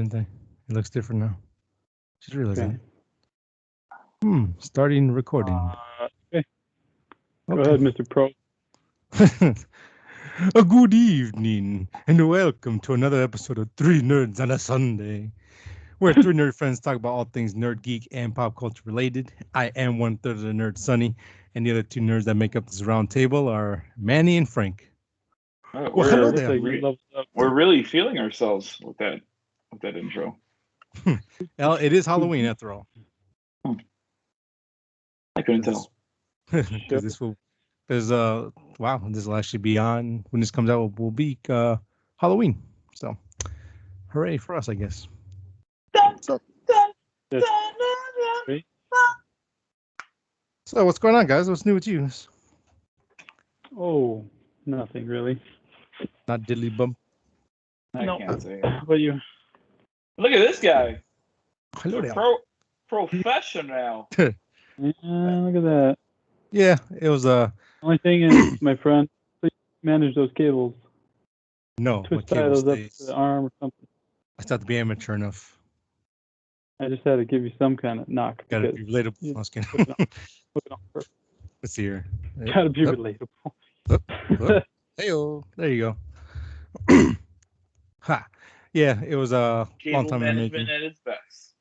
didn't they? It looks different now. Just realizing it. Starting recording. Okay. Go Okay. ahead, Mr. Pro. A good evening, and welcome to another episode of Three Nerds on a Sunday, where three nerd friends talk about all things nerd, geek, and pop culture related. I am 1/3 of the nerd, Sonny, and the other two nerds that make up this round table are Manny and Frank. Well, hello This there. segment levels up. We're really feeling ourselves with that intro. Well, it is Halloween after all. I couldn't tell. Because this will this will actually be on when this comes out will be Halloween. So hooray for us, I guess. So what's going on, guys? What's new with you? Oh, nothing really. Not diddly bump. I No. can't say. How about you? Look at this guy. Hello A there. professional. Yeah, look at that. Yeah, it was Only thing is, my friend, please manage those cables. no, my Twist tie cable those up stays. to the arm or something. I thought to be amateur enough. I just had to give you some kind of knock. Gotta be relatable. you- I was kidding. Put it on purpose. Let's see here. Gotta be relatable. Hey-o. There you go. Ha. Yeah, it was a long Cable time in the management making. at its best.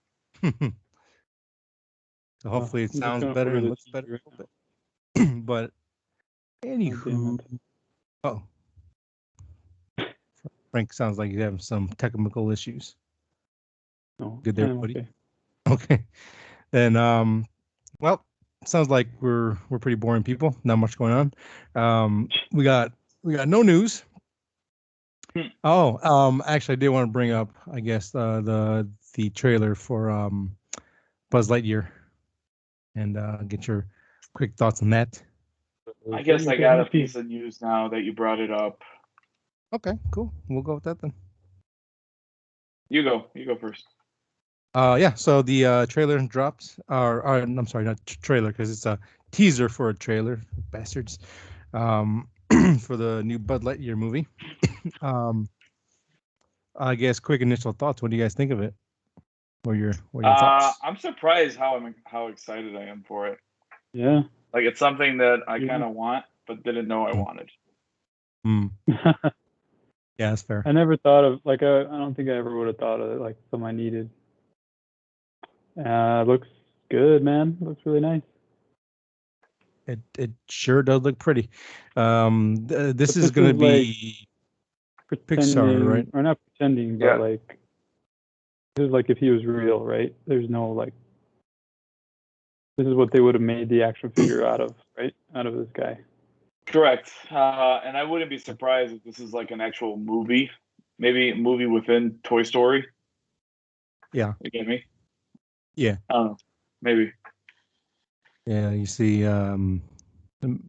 So hopefully it I'm just sounds gonna better order and the looks TV better. right now. But anywho, oh, Frank sounds like he's having some technical issues. No, Good there, I'm buddy. okay. Okay, then well, sounds like we're pretty boring people. Not much going on. We got no news. Actually, I did want to bring up, I guess, the trailer for Buzz Lightyear, and get your quick thoughts on that. I guess I got a piece of news now that you brought it up. Okay, cool. We'll go with that then. You go first. Yeah. So the trailer dropped. Or I'm sorry, not trailer, because it's a teaser for a trailer. Bastards. For the new Bud Lightyear movie. I guess quick initial thoughts. What do you guys think of it? What are your thoughts? I'm surprised how excited I am for it. Yeah. Like, it's something that I kind of want, but didn't know I wanted. Yeah, that's fair. I never thought of, like, I don't think I ever would have thought of it like something I needed. Looks good, man. Looks really nice. It sure does look pretty. This is going to be Pixar, right? Or not pretending, but like, this is like if he was real, right? There's no, like, this is what they would have made the action figure out of, right? Out of this guy. Correct. And I wouldn't be surprised if this is like an actual movie. Maybe a movie within Toy Story. Yeah. You get me? Yeah. I don't know. Maybe. Yeah, you see,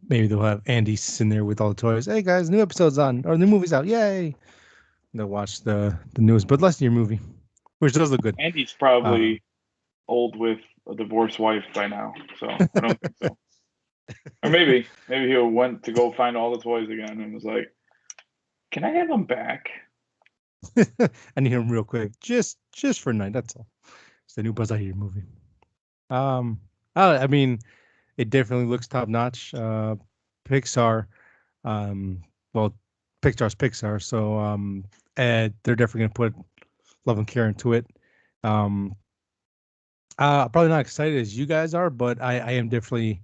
maybe they'll have Andy sitting there with all the toys. Hey guys, new episode's on, or the movie's out. Yay! They'll watch the newest Bud Lightyear movie, which does look good. Andy's probably old with a divorced wife by now, so I don't think so. Or maybe he went to go find all the toys again and was like, "Can I have them back?" I need him real quick, just for a night. That's all. It's the new Buzz Lightyear movie. I mean, it definitely looks top notch. Pixar, well, Pixar's Pixar, so they're definitely gonna put love and care into it. Probably not excited as you guys are, but I am definitely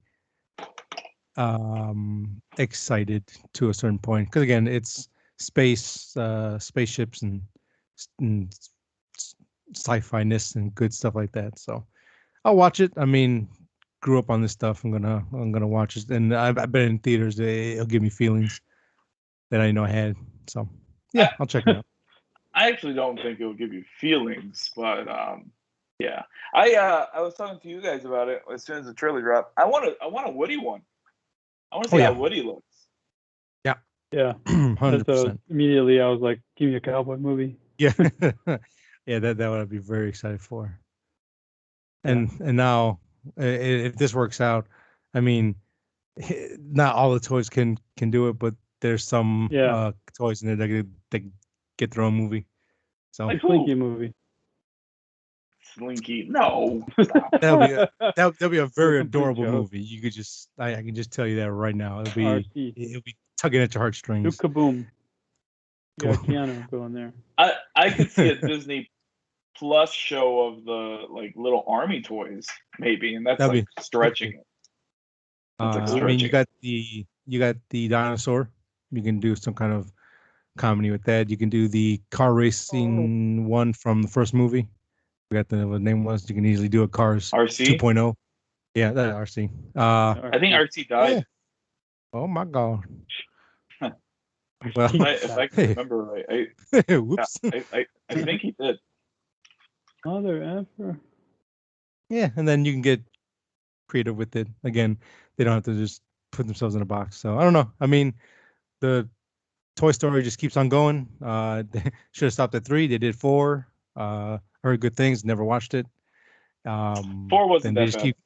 excited to a certain point, because again, it's space, spaceships and sci-fi-ness and good stuff like that. So I'll watch it. I mean, grew up on this stuff. I'm gonna watch it, and I've been in theaters. It'll give me feelings that I didn't know I had. So yeah, I'll check it out. I actually don't think it'll give you feelings, but yeah. I was talking to you guys about it as soon as the trailer dropped. I want a Woody one. I want to see how Woody looks. Yeah. 100%. Immediately, I was like, "Give me a cowboy movie." Yeah, yeah, that would I'd be very excited for. And now, if this works out, I mean, not all the toys can do it, but there's some toys in there that get their own movie. So Like Slinky movie. Slinky. No. Stop. That'll be a very Complete adorable joke. movie. You could just I can just tell you that right now. RC. It'll be tugging at your heartstrings. Do kaboom. You got Kaboom. Keanu going there. I could see a Disney Plus show of the like little army toys, maybe, and that's That'd like be stretching it. That's like I mean, stretching. you got the dinosaur. You can do some kind of comedy with that. You can do the car racing one from the first movie. We got what the name was. You can easily do a Cars RC. 2.0. Yeah, that RC. I think RC died. Yeah. Oh my God. Well, If I can remember right, whoops. I think he did. Mother effer. Yeah, and then you can get creative with it. Again, they don't have to just put themselves in a box. So I don't know. I mean, the Toy Story just keeps on going. They should have stopped at 3. They did 4. Heard good things. Never watched it. 4 wasn't then they that just bad. keep.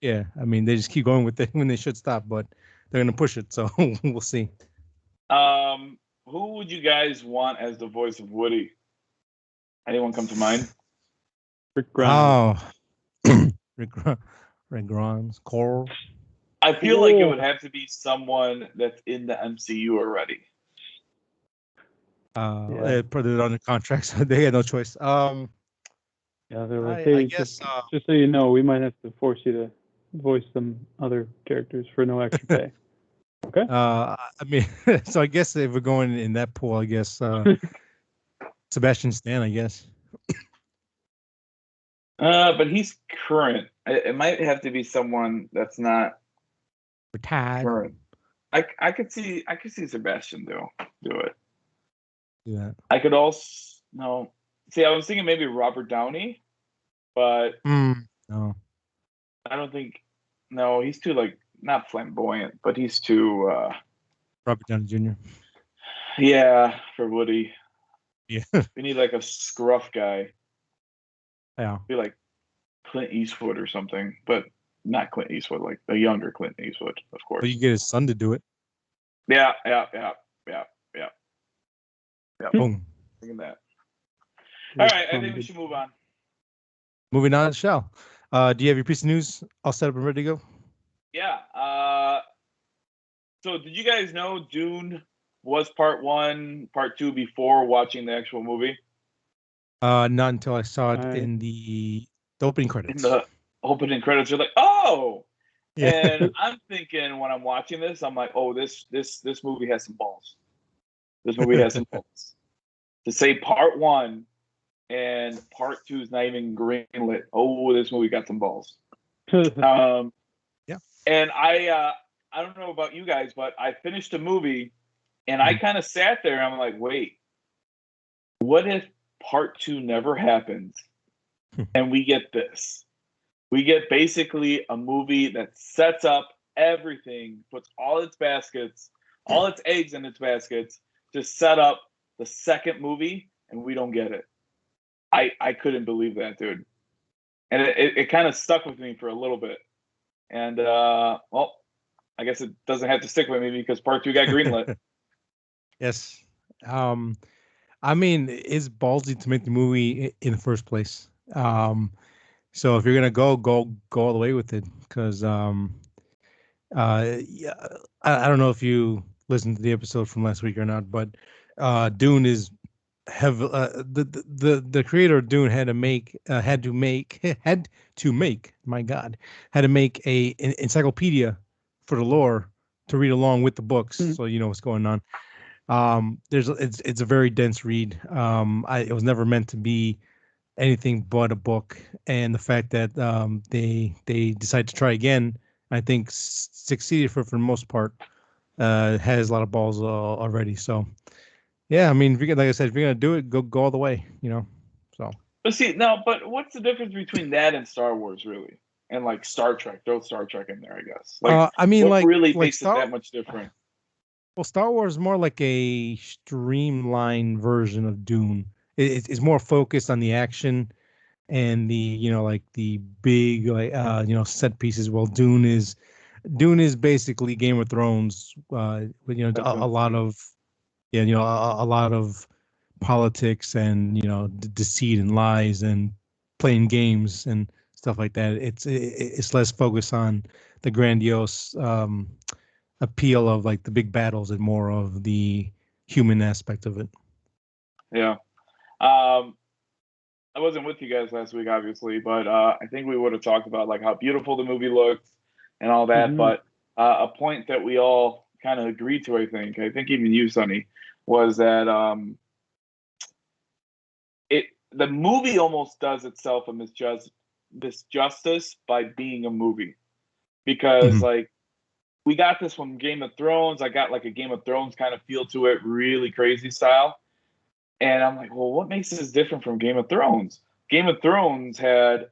Yeah, I mean, they just keep going with it when they should stop, but they're gonna push it. So we'll see. Who would you guys want as the voice of Woody? Anyone come to mind? Rick Grimes. Oh, Rick Grimes, Coral. I feel like it would have to be someone that's in the MCU already. They put it on the contract, so they had no choice. Yeah, they're like, I hey, guess. just so you know, we might have to force you to voice some other characters for no extra pay. Okay. I mean, so I guess if we're going in that pool, I guess Sebastian Stan, I guess. But he's current. It might have to be someone that's not Retired. current. I could see Sebastian do it. Yeah. I could also no. See, I was thinking maybe Robert Downey, but no. I don't think. No, he's too like not flamboyant, but he's too. Robert Downey Jr. Yeah, for Woody. Yeah. We need like a scruff guy. Yeah. Be like Clint Eastwood or something, but not Clint Eastwood, like the younger Clint Eastwood, of course. But you get his son to do it. Yeah. Boom. Thinking that. All right, I think we should move on. Moving on, Shell. Do you have your piece of news all set up and ready to go? Yeah. So did you guys know Dune was part 1, part 2 before watching the actual movie? Not until I saw it in the opening credits. In the opening credits, you're like, oh. Yeah. And I'm thinking when I'm watching this, I'm like, oh, this movie has some balls. This movie has some balls. To say part 1 and part 2 is not even greenlit. Oh, this movie got some balls. Yeah. And I don't know about you guys, but I finished the movie and I kind of sat there and I'm like, wait, what if part 2 never happens and we get this? We get basically a movie that sets up everything, puts all its eggs in its baskets to set up the second movie, and we don't get it. I couldn't believe that, dude. And it kind of stuck with me for a little bit. And, well, I guess it doesn't have to stick with me because part 2 got greenlit. Yes. I mean, it's ballsy to make the movie in the first place. So if you're gonna go all the way with it, because yeah, I don't know if you listened to the episode from last week or not, but Dune is the creator of Dune had to make a encyclopedia for the lore to read along with the books, so you know what's going on. It's a very dense read. It was never meant to be anything but a book, and the fact that they decided to try again, I think succeeded for the most part. Has a lot of balls already. So yeah, I mean, if you're, like I said, if you're gonna do it, go all the way. You know. So. But see, now, but what's the difference between that and Star Wars, really? And like Star Trek, throw Star Trek in there, I guess. Like, I mean, what really like makes it that much different? Well, Star Wars is more like a streamlined version of Dune. It's more focused on the action and the like the big set pieces. Well, Dune is basically Game of Thrones. With a lot of a lot of politics and deceit and lies and playing games and stuff like that. It's less focused on the grandiose appeal of like the big battles and more of the human aspect of it. Yeah. I wasn't with you guys last week, obviously, but I think we would have talked about like how beautiful the movie looked and all that. Mhm. But a point that we all kind of agreed to, I think even you, Sonny, was that the movie almost does itself a misjustice by being a movie, because Mhm. like we got this from Game of Thrones. I got like a Game of Thrones kind of feel to it, really crazy style. And I'm like, well, what makes this different from Game of Thrones? Game of Thrones had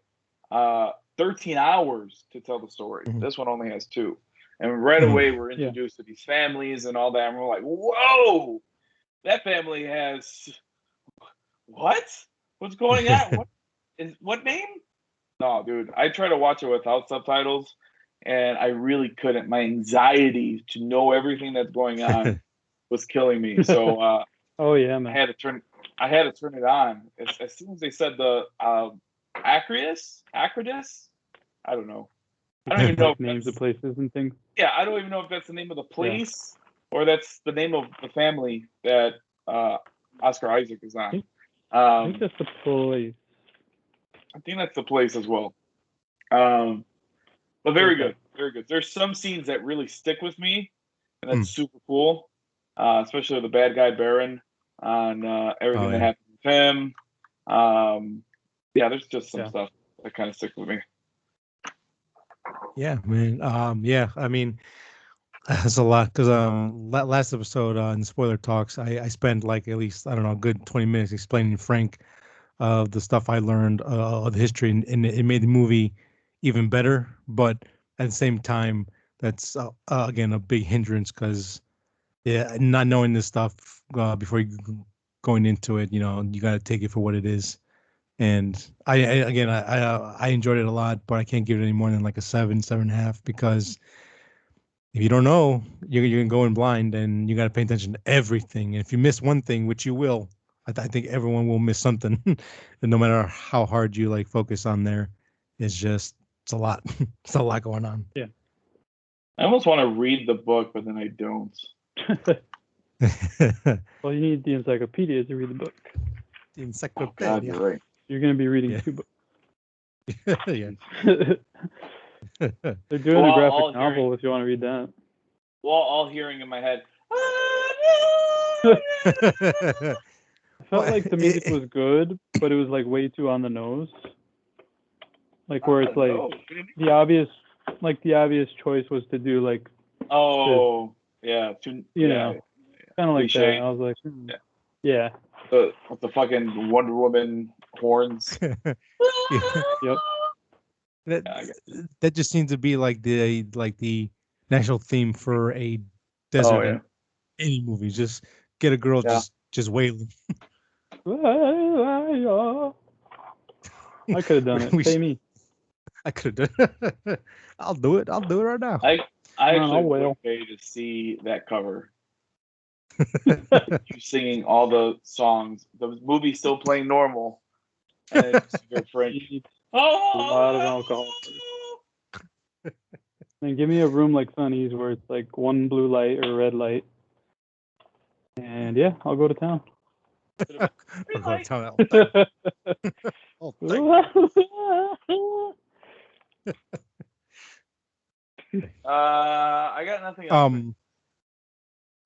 13 hours to tell the story. Mhm. This one only has 2. And right Mhm. away, we're introduced to these families and all that. And we're like, whoa, that family has what? What's going on? What name? No, dude. I try to watch it without subtitles, and I really couldn't. My anxiety to know everything that's going on was killing me. So Oh yeah, I man. had to turn it on as soon as they said the Acridus. I don't know. I don't even know Like if names of that's, places and things. yeah, I don't even know if that's the name of the place or that's the name of the family that Oscar Isaac is on. I think that's the place. I think that's the place as well. But very Okay. good, very good. There's some scenes that really stick with me, and Mm. that's super cool. Especially the bad guy Baron on everything that yeah. happened with him. Yeah, there's just some Yeah. stuff that kind of sticks with me. Yeah, man. Yeah, I mean, that's a lot because last episode in spoiler talks, I spent like at least I don't know a good 20 minutes explaining Frank of the stuff I learned of the history, and it made the movie even better. But at the same time, that's again a big hindrance because yeah, not knowing this stuff before you going into it, you know, you got to take it for what it is. And I enjoyed it a lot, but I can't give it any more than like a 7.5 because if you don't know, you're gonna go in blind, and you got to pay attention to everything. And if you miss one thing, which you will, I think everyone will miss something, and no matter how hard you like focus on there, it's a lot. It's a lot going on. Yeah. I almost want to read the book, but then I don't. Well, you need the encyclopedia to read the book. The Oh, God, encyclopedia. you're right. You're going to be reading Yeah. 2 books. Yeah. They're doing Well, a graphic all novel hearing- if you want to read that. Well, all hearing in my head. I felt like the music was good, but it was like way too on the nose. Like where it's like the obvious choice was to do like Oh, yeah. you know, kind of like Cliche. that. I was like, yeah. With the fucking Wonder Woman horns. Yep. That just seems to be like the national theme for a desert in any movie. Just get a girl just wailing. I could have done it. Pay me. I could have done it. I'll do it. I'll do it right now. I actually will. would pay to see that cover. You singing all the songs. The movie's still playing normal. And it's your French. A lot of alcohol. And give me a room like Sunny's where it's like one blue light or red light. And yeah, I'll go to town. I'll go to town all day. All day. I got nothing else.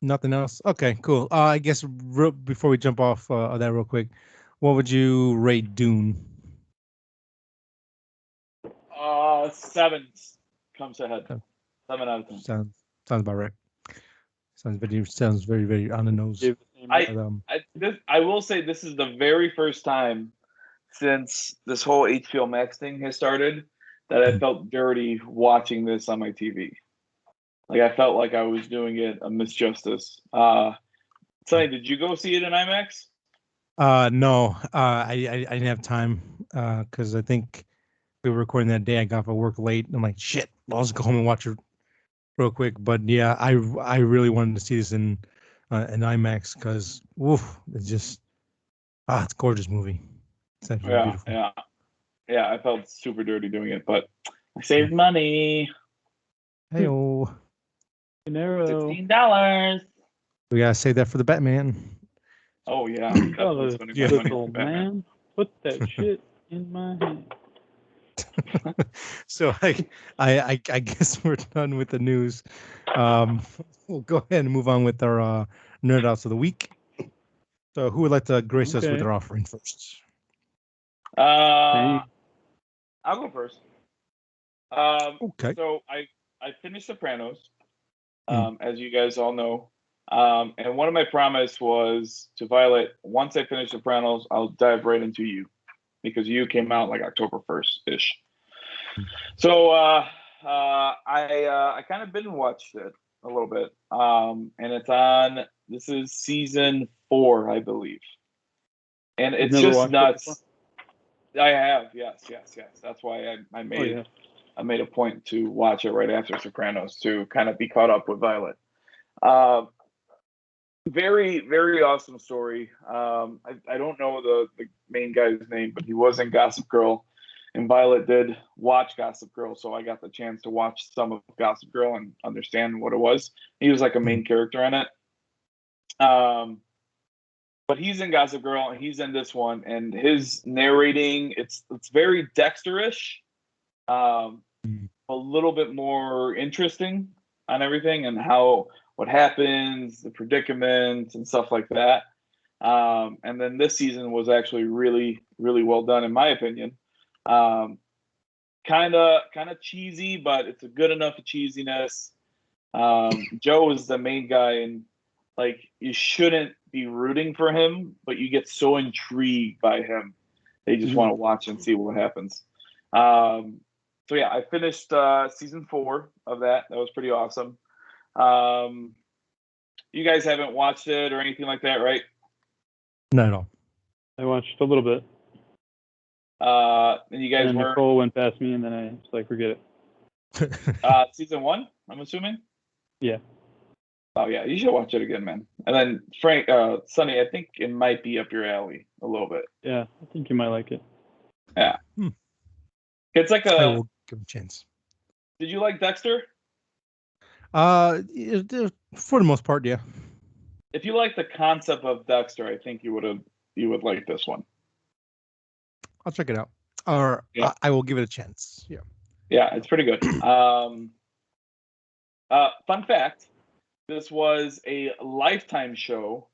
Nothing else. Okay, cool. I guess before we jump off of that real quick, what would you rate Dune? 7 comes ahead. 7 out of 10. Sounds about right. Sounds very, very on the nose. I will say this is the very first time since this whole HBO Max thing has started that I felt dirty watching this on my TV. Like I felt like I was doing it a misjustice. Sonny, did you go see it in IMAX? No. I didn't have time because I think we were recording that day. I got off of work late. I'm like, shit. I'll just go home and watch it real quick. But yeah, I really wanted to see this in IMAX because it's just it's a gorgeous movie. It's actually beautiful. Yeah. I felt super dirty doing it, but I saved money. Hey-o. Dinero. $16. We gotta save that for the Batman. Oh yeah, definitely spending my money Little on Batman. man, put that shit in my hand. So I guess we're done with the news. We'll go ahead and move on with our nerd outs of the week. So who would like to grace us with Okay. their offering first? I'll go first. Okay. So I finished Sopranos, Mm. as you guys all know. And one of my promise was to Violet, once I finish Sopranos, I'll dive right into You, because You came out like October 1st ish. So I kind of binge watched it a little bit, and it's on. This is season 4, I believe, and You've it's never just watched it nuts. I have, yes. That's why I made Oh yeah. I made a point to watch it right after Sopranos to kind of be caught up with Violet. Uh, very, very awesome story. I don't know the main guy's name, but he was in Gossip Girl, and Violet did watch Gossip Girl, so I got the chance to watch some of Gossip Girl and understand what it was. He was like a main character in it. But he's in Gossip Girl, and he's in this one, and his narrating, it's very Dexterish, a little bit more interesting on everything and what happens, the predicaments and stuff like that. And then this season was actually really, really well done, in my opinion. Kind of cheesy, but it's a good enough cheesiness. Joe is the main guy, and like you shouldn't be rooting for him, but you get so intrigued by him that you just want to watch and see what happens. So yeah, I finished season 4 of that. That was pretty awesome. You guys haven't watched it or anything like that, right? Not at all. I watched a little bit. And you guys And weren't Nicole went past me, and then I was like, forget it. season 1, I'm assuming? Yeah. Oh yeah, you should watch it again, man. And then Frank, Sonny, I think it might be up your alley a little bit. Yeah, I think you might like it. Yeah. It's like I will give it a chance. Did you like Dexter? For the most part, yeah. If you like the concept of Dexter, I think you would like this one. I'll check it out. Or Yeah. I will give it a chance. Yeah. Yeah, it's pretty good. Fun fact, this was a Lifetime show.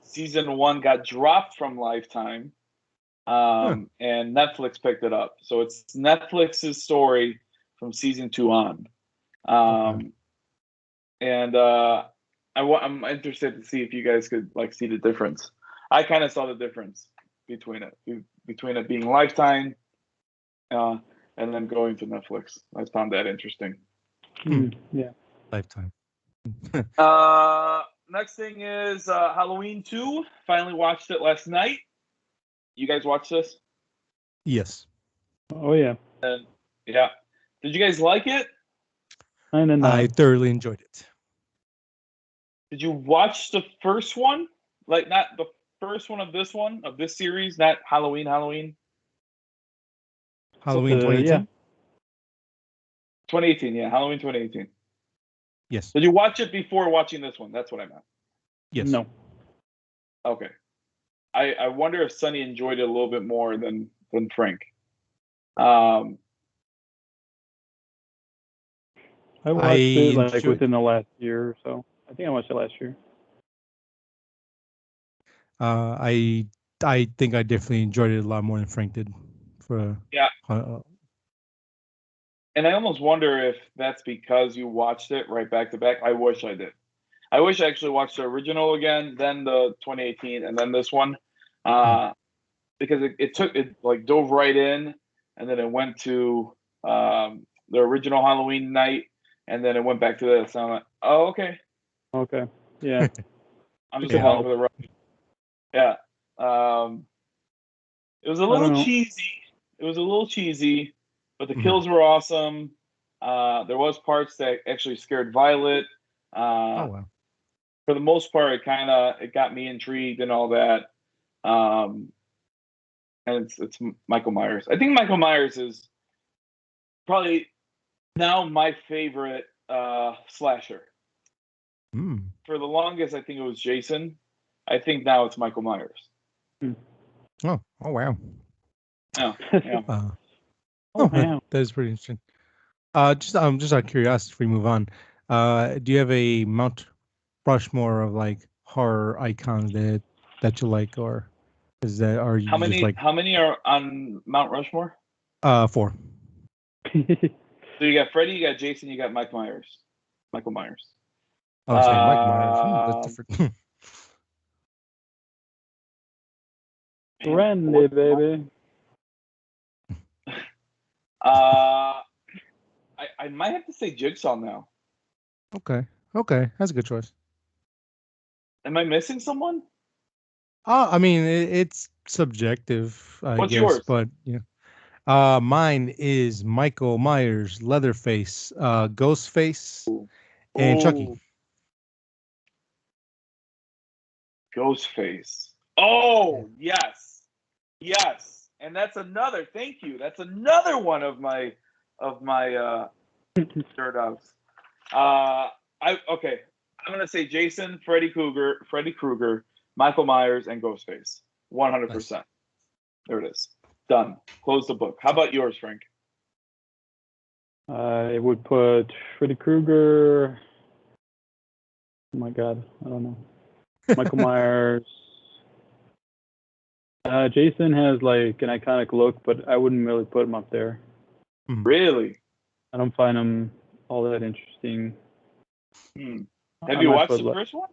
Season 1 got dropped from Lifetime, and Netflix picked it up. So it's Netflix's story from season 2 on. And I'm interested to see if you guys could like see the difference. I kind of saw the difference between it being Lifetime, and then going to Netflix. I found that interesting. Yeah. Lifetime. Next thing is Halloween 2. Finally watched it last night. You guys watch this? Yes. Oh yeah. And yeah. Did you guys like it? I thoroughly enjoyed it. Did you watch the first one? Like not the first one of this series, not Halloween. Halloween 2018? Yeah. 2018, yeah, Halloween 2018. Yes. Did you watch it before watching this one? That's what I meant. Yes. No. Okay. I wonder if Sonny enjoyed it a little bit more than Frank. I watched it like within the last year or so. I think I watched it last year. I think I definitely enjoyed it a lot more than Frank did. And I almost wonder if that's because you watched it right back to back. I wish I did. I wish I actually watched the original again, then the 2018, and then this one, because it like dove right in, and then it went to the original Halloween night, and then it went back to this. So I'm like, oh, okay. Okay. Yeah. I'm just along for the ride. Yeah. It was a little cheesy. But the kills were awesome. There was parts that actually scared Violet. Wow. For the most part, it got me intrigued and all that. And and it's Michael Myers. I think Michael Myers is probably now my favorite slasher. For the longest, I think it was Jason. I think now it's Michael Myers. Oh wow. Yeah. Yeah. Wow. That is pretty interesting. Just out of curiosity, before we move on, do you have a Mount Rushmore of like horror icons that you like, or is that are you just like How many are on Mount Rushmore? 4? So you got Freddy, you got Jason, you got Michael Myers. Oh, say Mike Myers. That's different. Randy, baby. I might have to say Jigsaw now. Okay, that's a good choice. Am I missing someone? I mean, it's subjective, I What's guess, yours? but yeah. Mine is Michael Myers, Leatherface, Ghostface, and Chucky. Oh, Ghostface. Oh, yes. And that's another. Thank you. That's another one of my nerd outs. Okay. I'm gonna say Jason, Freddy Krueger, Michael Myers, and Ghostface. 100%. Nice. There it is. Done. Close the book. How about yours, Frank? I would put Freddy Krueger. Oh my God, I don't know. Michael Myers. Jason has like an iconic look, but I wouldn't really put him up there. Really? I don't find him all that interesting. Have you watched the first one?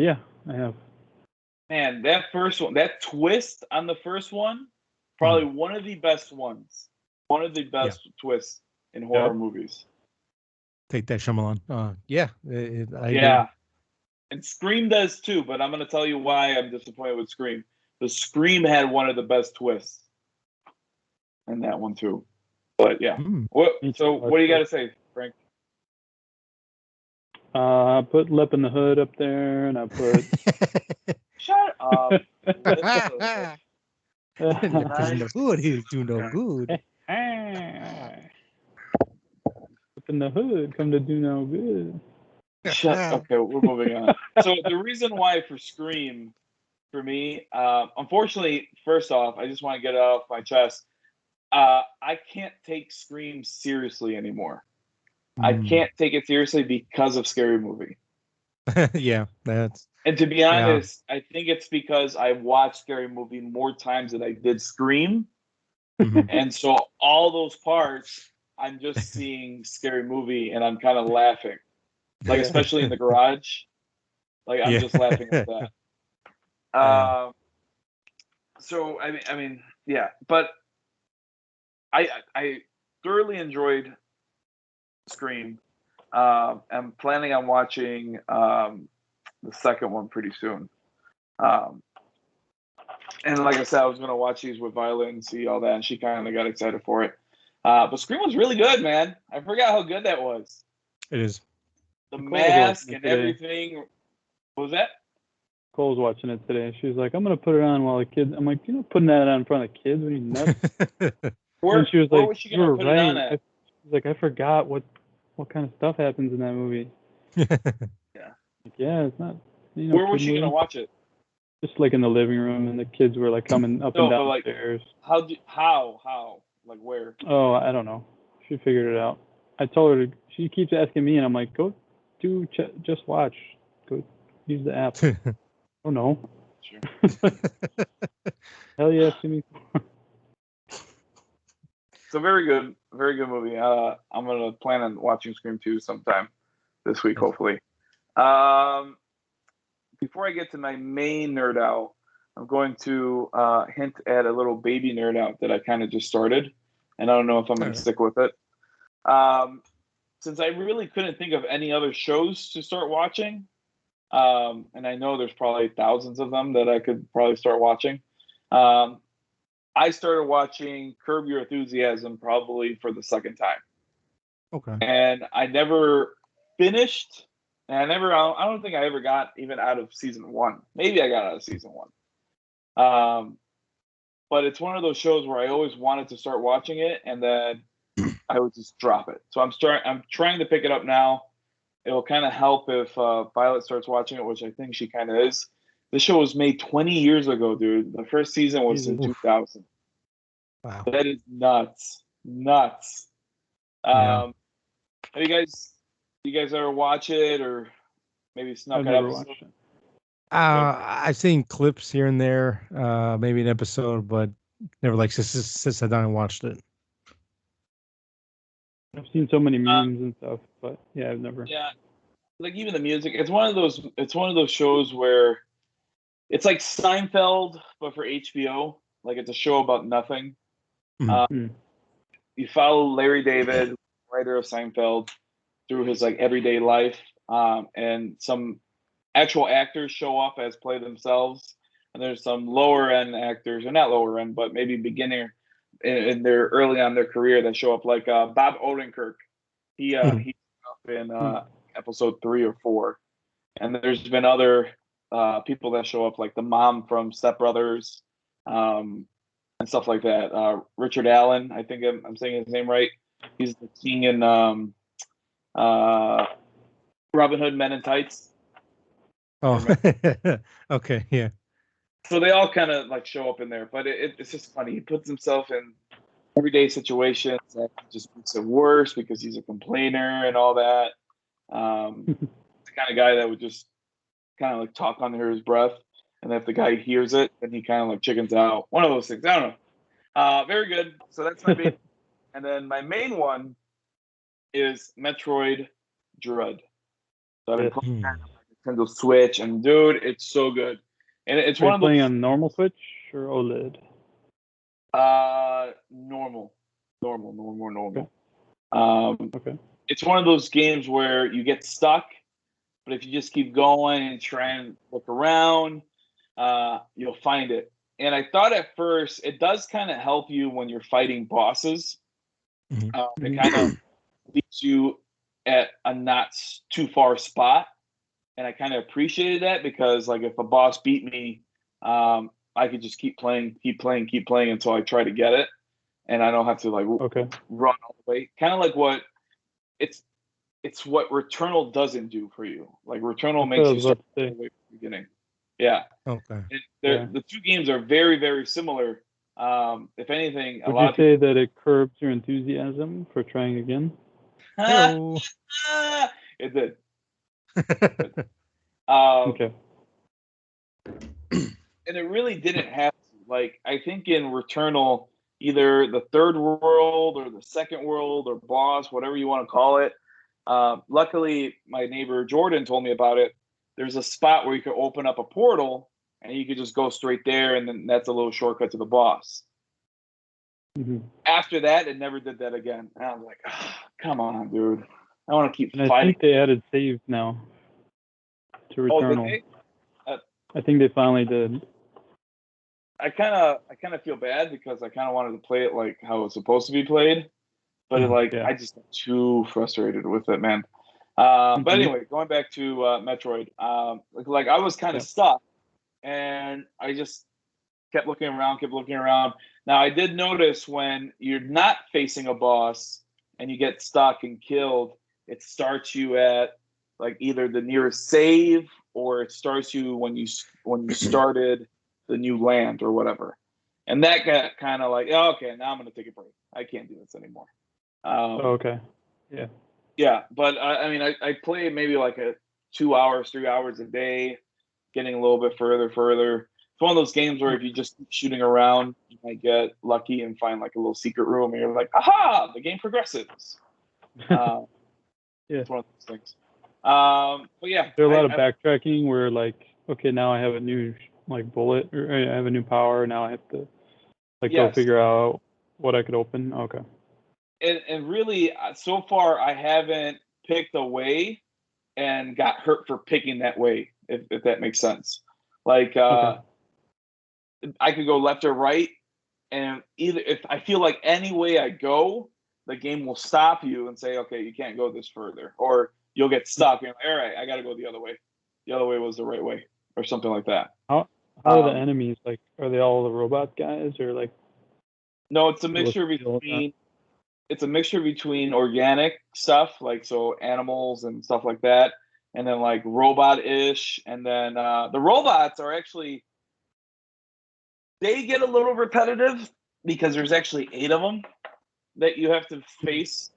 Yeah, I have. Man, that first one, that twist on the first one, probably one of the best ones. One of the best twists in horror movies. Take that, Shyamalan. Yeah, I agree. And Scream does too, but I'm going to tell you why I'm disappointed with Scream. The Scream had one of the best twists in that one too. But yeah. What do you got to say, Frank? I put Lip in the Hood up there, and I put. Shut up. Lip in the Hood, he's doing no good. Lip in the Hood, come to do no good. Okay, we're moving on. So the reason why for Scream, for me, unfortunately, first off, I just want to get it off my chest. I can't take Scream seriously anymore. I can't take it seriously because of Scary Movie. Yeah, that's. And to be honest, I think it's because I watched Scary Movie more times than I did Scream. And so all those parts, I'm just seeing Scary Movie and I'm kind of laughing. Like, especially in the garage. Like, I'm just laughing at that. So, I mean, yeah. But I thoroughly enjoyed Scream. I'm planning on watching the second one pretty soon. And like I said, I was going to watch these with Violet and see all that, and she kind of got excited for it. But Scream was really good, man. I forgot how good that was. It is. The mask and everything. What was that? Cole's watching it today. She was like, I'm going to put it on while the kids... I'm like, you're not putting that on in front of kids? Are you nuts? Where she was where like, was she going to put it on at? She's like, I forgot what kind of stuff happens in that movie. Yeah. Like, yeah, it's not... Where was she going to watch it? Just like in the living room, and the kids were like coming up and down the stairs. How? Like where? Oh, I don't know. She figured it out. I told her she keeps asking me, and I'm like, go do just watch. Go use the app. Oh no. Sure. Hell yeah, Jimmy. So very good movie. I'm gonna plan on watching Scream 2 sometime this week, hopefully. Before I get to my main nerd out, I'm going to hint at a little baby nerd out that I kind of just started, and I don't know if I'm going to stick with it. Since I really couldn't think of any other shows to start watching, and I know there's probably thousands of them that I could probably start watching, I started watching Curb Your Enthusiasm probably for the second time. Okay. And I never finished. And I don't think I ever got even out of season 1. Maybe I got out of season 1. But it's one of those shows where I always wanted to start watching it, and then I would just drop it. So I'm trying to pick it up now. It will kind of help if Violet starts watching it, which I think she kind of is. This show was made 20 years ago, dude. The first season was in 2000. Wow. That is nuts. Nuts. Yeah. Have you guys ever watch it or maybe snuck I've an never episode? watched it. I've seen clips here and there, maybe an episode, but never like sat down and watched it. I've seen so many memes and stuff, but yeah, I've never. Yeah, like even the music. It's one of those shows where it's like Seinfeld, but for HBO. Like it's a show about nothing. You follow Larry David, writer of Seinfeld, through his like everyday life, and some actual actors show up as play themselves, and there's some lower end actors, or not lower end, but maybe beginner in their early on their career that show up, like Bob Odenkirk. He up in episode 3 or 4, and there's been other people that show up, like the mom from Step Brothers, and stuff like that. Richard Allen, I think I'm saying his name right. He's the king in Robin Hood Men in Tights. Oh, okay, yeah. So they all kind of like show up in there, but it's just funny. He puts himself in everyday situations that just makes it worse because he's a complainer and all that. The kind of guy that would just kind of like talk under his breath, and if the guy hears it, then he kind of like chickens out. One of those things. I don't know. Very good. So that's my main. And then my main one is Metroid Dread. So I've been playing that on my Nintendo Switch, and dude, it's so good. And it's Are one you of those playing on normal Switch or OLED? normal. Okay. It's one of those games where you get stuck, but if you just keep going and try and look around, you'll find it. And I thought at first it does kind of help you when you're fighting bosses. It kind of leaves you at a not too far spot, and I kind of appreciated that because, like, if a boss beat me, I could just keep playing until I try to get it, and I don't have to like run all the way. Kind of like what it's what Returnal doesn't do for you. Like Returnal makes you start all the way from the beginning. Yeah. Okay. The two games are very, very similar. If anything, would you say that it curbs your enthusiasm for trying again? It did. Okay. And it really didn't have to. Like, I think in Returnal, either the third world or the second world or boss, whatever you want to call it. Luckily, my neighbor Jordan told me about it. There's a spot where you could open up a portal and you could just go straight there, and then that's a little shortcut to the boss. After that, it never did that again. And I was like, oh, come on, dude. I want to keep fighting. I think they added saves now to Returnal. I think they finally did. I kind of feel bad because I kind of wanted to play it like how it was supposed to be played, but I just got too frustrated with it, man. But anyway, going back to Metroid, like I was kind of stuck, and I just kept looking around. Now I did notice when you're not facing a boss and you get stuck and killed, it starts you at like either the nearest save, or it starts you when you started the new land or whatever. And that got kind of like, oh, okay, now I'm going to take a break. I can't do this anymore. Okay. Yeah. Yeah, but I mean, I play maybe like 2 hours, 3 hours a day, getting a little bit further. It's one of those games where if you just keep shooting around, you might get lucky and find like a little secret room, and you're like, aha, the game progresses. Yeah. It's one of those things. But yeah, there's a lot of backtracking where like, okay, now I have a new like bullet, or I have a new power. Now I have to go figure out what I could open. Okay. And really, so far, I haven't picked a way and got hurt for picking that way, if that makes sense. Like, I could go left or right, and either if I feel like any way I go, the game will stop you and say, okay, you can't go this further, or you'll get stuck. And you're like, all right, I got to go the other way. The other way was the right way, or something like that. How are the enemies? Like, are they all the robot guys, or like? No, it's a mixture between. It's a mixture between organic stuff, like so animals and stuff like that, and then like robot-ish, and then the robots are actually they get a little repetitive because there's actually 8 of them that you have to face.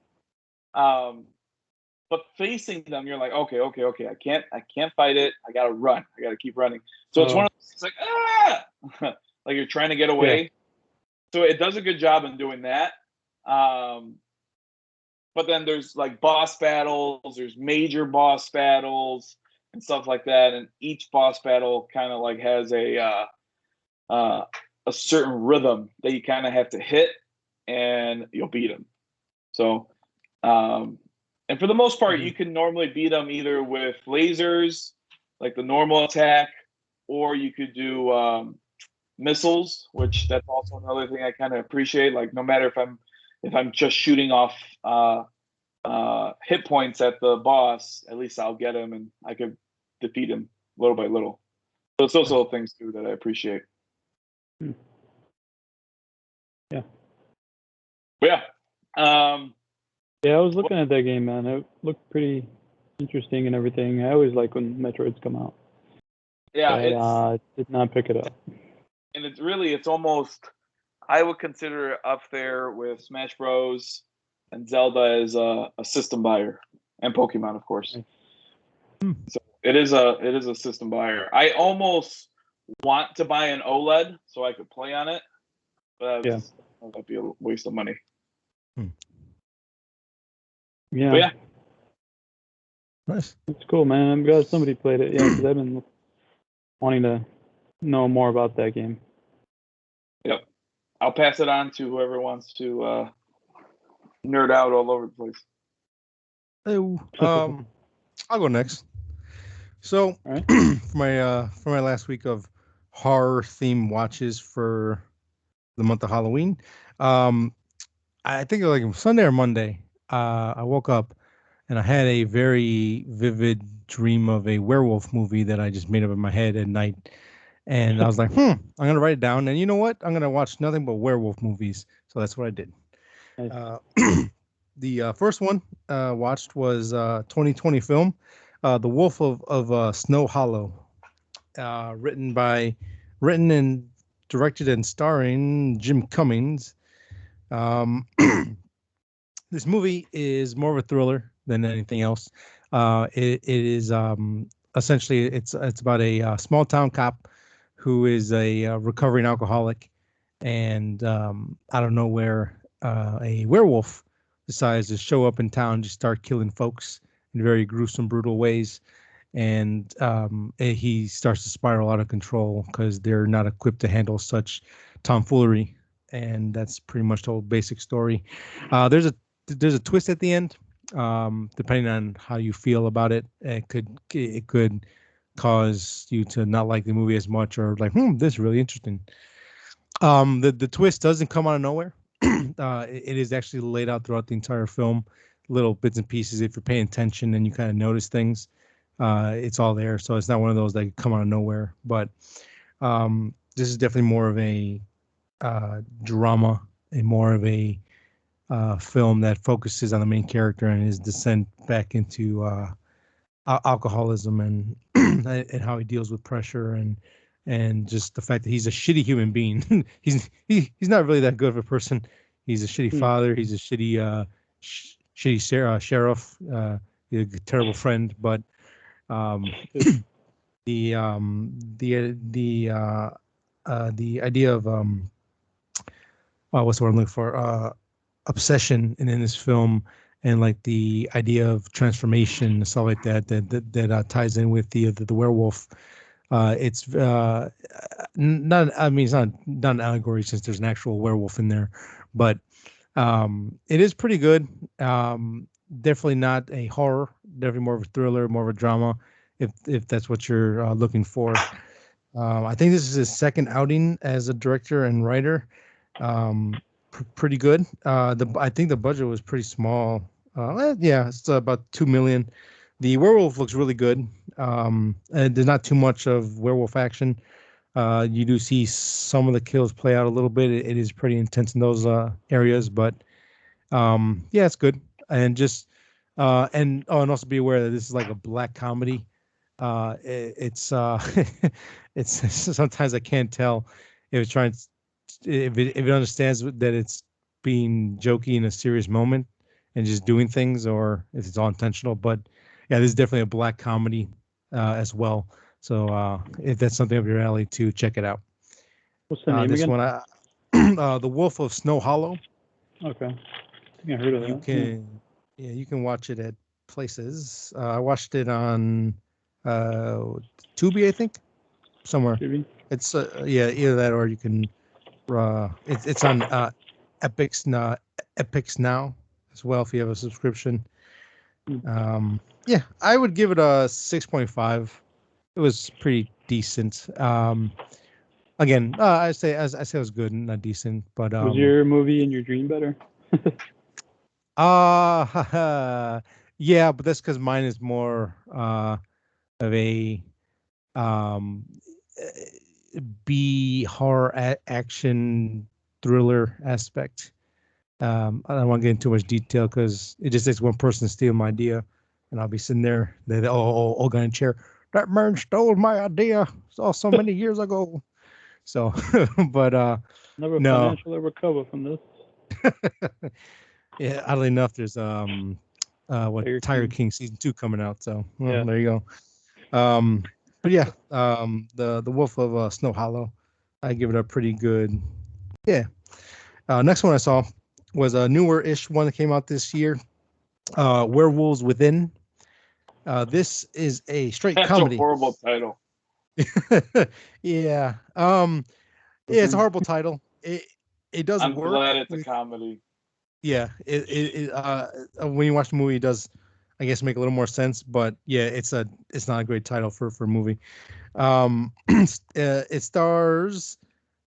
But facing them, you're like, okay, I can't fight it. I gotta run. I gotta keep running. So it's one of those, it's like like you're trying to get away. Yeah. So it does a good job in doing that. But then there's like boss battles, there's major boss battles and stuff like that, and each boss battle kind of like has a certain rhythm that you kind of have to hit, and you'll beat them. So, and for the most part, you can normally beat them either with lasers, like the normal attack, or you could do missiles, which that's also another thing I kind of appreciate. Like no matter if I'm just shooting off hit points at the boss, at least I'll get him and I could defeat him little by little. So it's those little things too that I appreciate. Yeah. But yeah. Yeah, I was looking at that game, man. It looked pretty interesting and everything. I always like when Metroids come out. Yeah, but, did not pick it up. And it's almost, I would consider it up there with Smash Bros. And Zelda as a system buyer, and Pokemon, of course. So it is a system buyer. I almost want to buy an OLED so I could play on it, but that'd be a waste of money. Yeah. But yeah. Nice. It's cool, man. I'm glad somebody played it. Yeah, because I've been wanting to know more about that game. Yep. I'll pass it on to whoever wants to nerd out all over the place. I'll go next. So right. for my last week of horror themed watches for the month of Halloween, I think it was like Sunday or Monday. I woke up and I had a very vivid dream of a werewolf movie that I just made up in my head at night. And I was like, I'm gonna write it down. And you know what? I'm gonna watch nothing but werewolf movies. So that's what I did. Nice. The first one watched was 2020 film, The Wolf of Snow Hollow, written and directed and starring Jim Cummings. This movie is more of a thriller than anything else. It is essentially it's about a small town cop who is a recovering alcoholic, and out of nowhere, a werewolf decides to show up in town, just start killing folks in very gruesome, brutal ways. And he starts to spiral out of control because they're not equipped to handle such tomfoolery. And that's pretty much the whole basic story. There's a twist at the end. Depending on how you feel about it, it could cause you to not like the movie as much, or like, this is really interesting. The twist doesn't come out of nowhere. It is actually laid out throughout the entire film, little bits and pieces. If you're paying attention and you kind of notice things, it's all there. So it's not one of those that come out of nowhere. But this is definitely more of a drama and more of a film that focuses on the main character and his descent back into alcoholism and and how he deals with pressure and just the fact that he's a shitty human being. he's not really that good of a person. He's a shitty father. He's a shitty sheriff. He's a terrible friend. But the idea of what's the word I'm looking for? Obsession in this film, and like the idea of transformation and stuff like that ties in with the werewolf. It's not. I mean, it's not an allegory since there's an actual werewolf in there, but it is pretty good. Definitely not a horror. Definitely more of a thriller, more of a drama, if that's what you're looking for. I think this is his second outing as a director and writer. Pretty good. I think the budget was pretty small. It's about $2 million. The werewolf looks really good. And there's not too much of werewolf action. You do see some of the kills play out a little bit. It is pretty intense in those areas, but yeah, it's good. And just and also be aware that this is like a black comedy. It's it's sometimes I can't tell if it's trying if it understands that it's being jokey in a serious moment and just doing things, or if it's all intentional. But yeah, this is definitely a black comedy as well. So if that's something up your alley, to check it out. What's the name This again? one, The Wolf of Snow Hollow. Okay. I think I heard of You that. can, yeah, you can watch it at places. I watched it on Tubi, I think, somewhere. Maybe. It's yeah, either that or you can. It's on Epics now as well if you have a subscription. Yeah, I would give it a 6.5. It was pretty decent. Again, I say it was good and not decent, but Was your movie in your dream better? yeah, but that's because mine is more of a um B horror action thriller aspect. I don't want to get into too much detail because it just takes one person to steal my idea, and I'll be sitting there, they all got in a chair. That man stole my idea so many years ago. So, but Never no, financially recover from this. yeah. Oddly enough, there's what Tiger King. King season 2 coming out. So Yeah. there you go. But yeah, the Wolf of Snow Hollow, I give it a pretty good. Yeah. Next one I saw was a newer-ish one that came out this year. Werewolves Within. This is a straight That's comedy. a horrible title. Yeah. Yeah, it's a horrible title. It does I'm work. glad it's a comedy. Yeah. When you watch the movie, it does, I guess, make a little more sense. But yeah, it's not a great title for a movie. It stars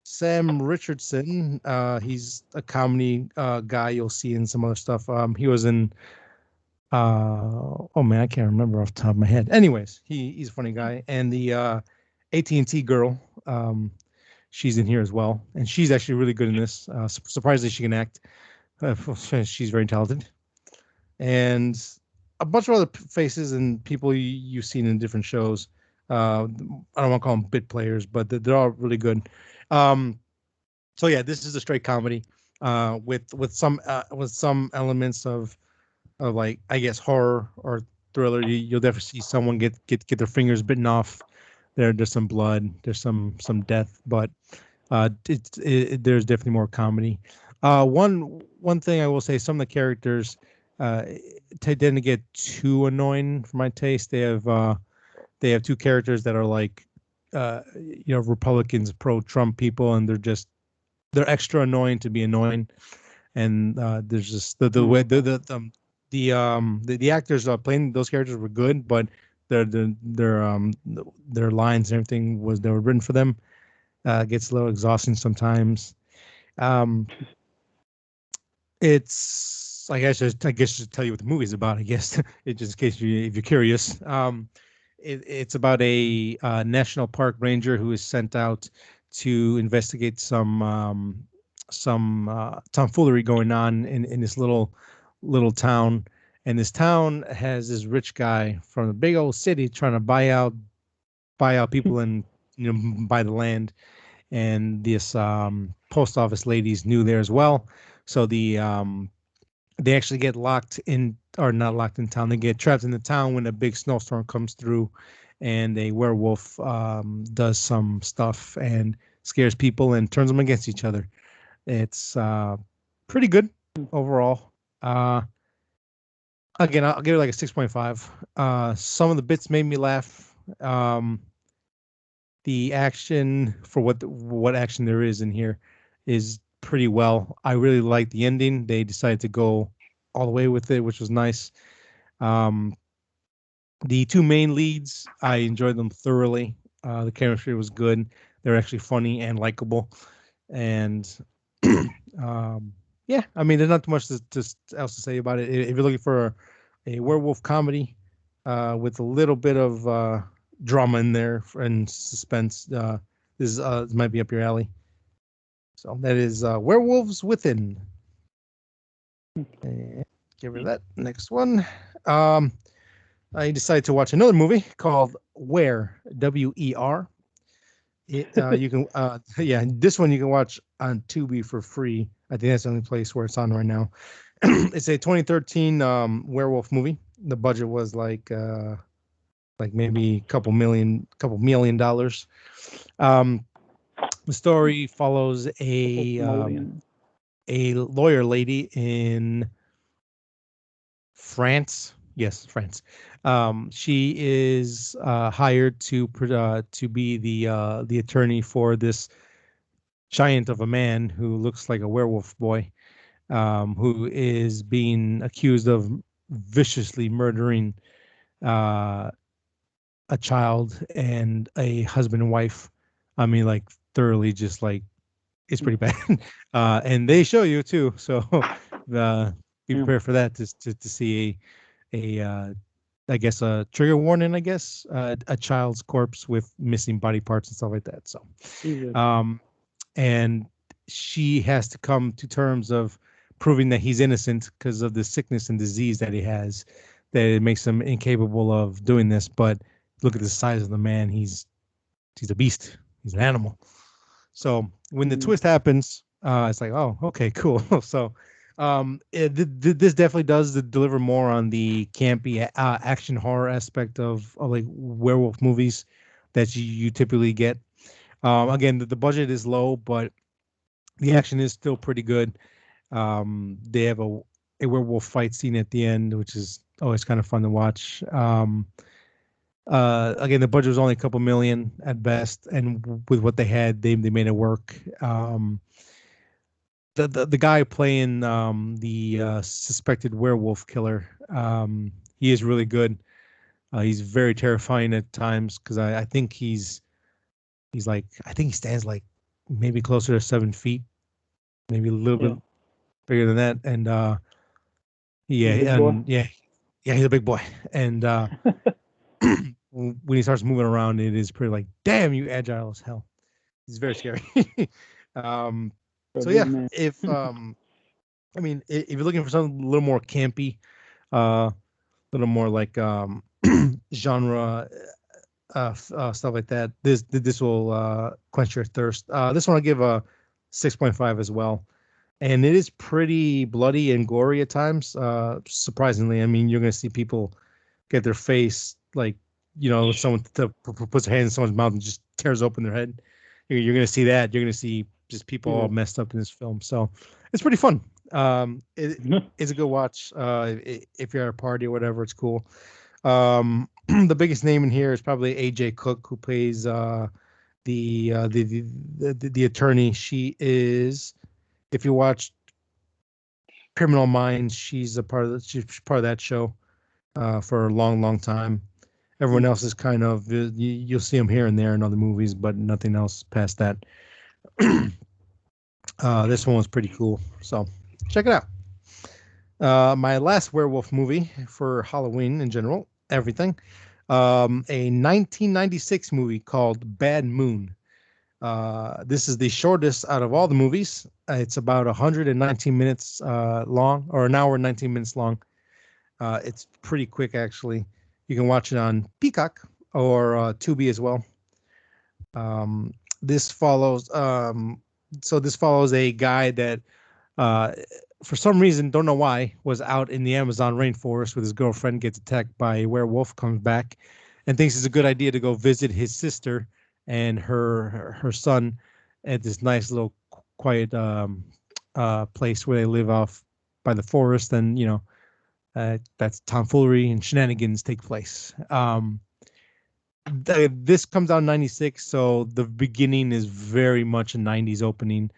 Sam Richardson. He's a comedy guy you'll see in some other stuff. He was in oh man, I can't remember off the top of my head. Anyways, he's a funny guy. And the AT&T girl, she's in here as well, and she's actually really good in this. Surprisingly, she can act. She's very talented. And a bunch of other faces and people you've seen in different shows. I don't want to call them bit players, but they're all really good. So yeah, this is a straight comedy with some elements of like, I guess, horror or thriller. You'll definitely see someone get their fingers bitten off. There's some blood. There's some death, but there's definitely more comedy. One thing I will say, some of the characters tend to get too annoying for my taste. They have two characters that are like Republicans, pro-Trump people, and they're extra annoying to be annoying. And there's just the way the actors playing those characters were good, but their lines and everything they were written for them. Gets a little exhausting sometimes. It's I guess just tell you what the movie's about. I guess it just in case if you're curious. It's about a national park ranger who is sent out to investigate some tomfoolery going on in this little town. And this town has this rich guy from a big old city trying to buy out people and buy the land. And this post office lady's new there as well. So they actually get locked in, or not locked in town. They get trapped in the town when a big snowstorm comes through, and a werewolf does some stuff and scares people and turns them against each other. It's pretty good overall. Again, I'll give it like a 6.5. Some of the bits made me laugh. The action, for what action there is in here, is pretty well. I really like the ending. They decided to go all the way with it, which was nice. The two main leads, I enjoyed them thoroughly. The chemistry was good. They're actually funny and likable. And yeah, I mean, there's not too much else to say about it. If you're looking for a werewolf comedy with a little bit of drama in there and suspense, this might be up your alley. So that is Werewolves Within. And give her that. Next one. I decided to watch another movie called Where, W-E-R. You can, this one you can watch on Tubi for free. I think that's the only place where it's on right now. It's a 2013 werewolf movie. The budget was like maybe a couple million dollars. The story follows a lawyer lady in France. Yes, France. She is hired to be the attorney for this giant of a man who looks like a werewolf boy, who is being accused of viciously murdering a child and a husband and wife. I mean, like thoroughly, just like it's pretty bad. And they show you too, so be prepared for that to see a I guess a trigger warning. I guess a child's corpse with missing body parts and stuff like that. So, and she has to come to terms of proving that he's innocent because of the sickness and disease that he has, that it makes him incapable of doing this. But look at the size of the man; he's a beast. He's an animal. So when the twist happens, it's like, oh, okay, cool. So this definitely does deliver more on the campy action horror aspect of like werewolf movies that you typically get. Again, the budget is low, but the action is still pretty good. They have a werewolf fight scene at the end, which is always kind of fun to watch. Again, the budget was only a couple million at best, and with what they had, they made it work. The guy playing the suspected werewolf killer, he is really good. He's very terrifying at times because I think he's like, I think he stands like maybe closer to 7 feet, maybe a little bit bigger than that, and he's a big boy, and when he starts moving around, it is pretty like, damn, you agile as hell. He's very scary. So yeah, if I mean, if you're looking for something a little more campy, a little more like genre stuff like that, this will quench your thirst. This one I'll give a 6.5 as well, and it is pretty bloody and gory at times. Surprisingly, I mean, you're gonna see people get their face like, someone puts their hand in someone's mouth and just tears open their head. You're gonna see that. You're gonna see just people all messed up in this film. So it's pretty fun. It's a good watch. If you're at a party or whatever, it's cool. The biggest name in here is probably AJ Cook, who plays the attorney. She is, if you watch Criminal Minds, she's part of that show for a long time. Everyone else is kind of, you'll see them here and there in other movies, but nothing else past that. This one was pretty cool, so check it out. My last werewolf movie for Halloween in general, everything, a 1996 movie called Bad Moon. This is the shortest out of all the movies. It's about 119 minutes long, or an hour and 19 minutes long. It's pretty quick, actually. You can watch it on Peacock or Tubi as well. This follows a guy that for some reason, don't know why, was out in the Amazon rainforest with his girlfriend, gets attacked by a werewolf, comes back and thinks it's a good idea to go visit his sister and her son at this nice little quiet place where they live off by the forest, and that's tomfoolery and shenanigans take place. This comes out in 96, so the beginning is very much a 90s opening.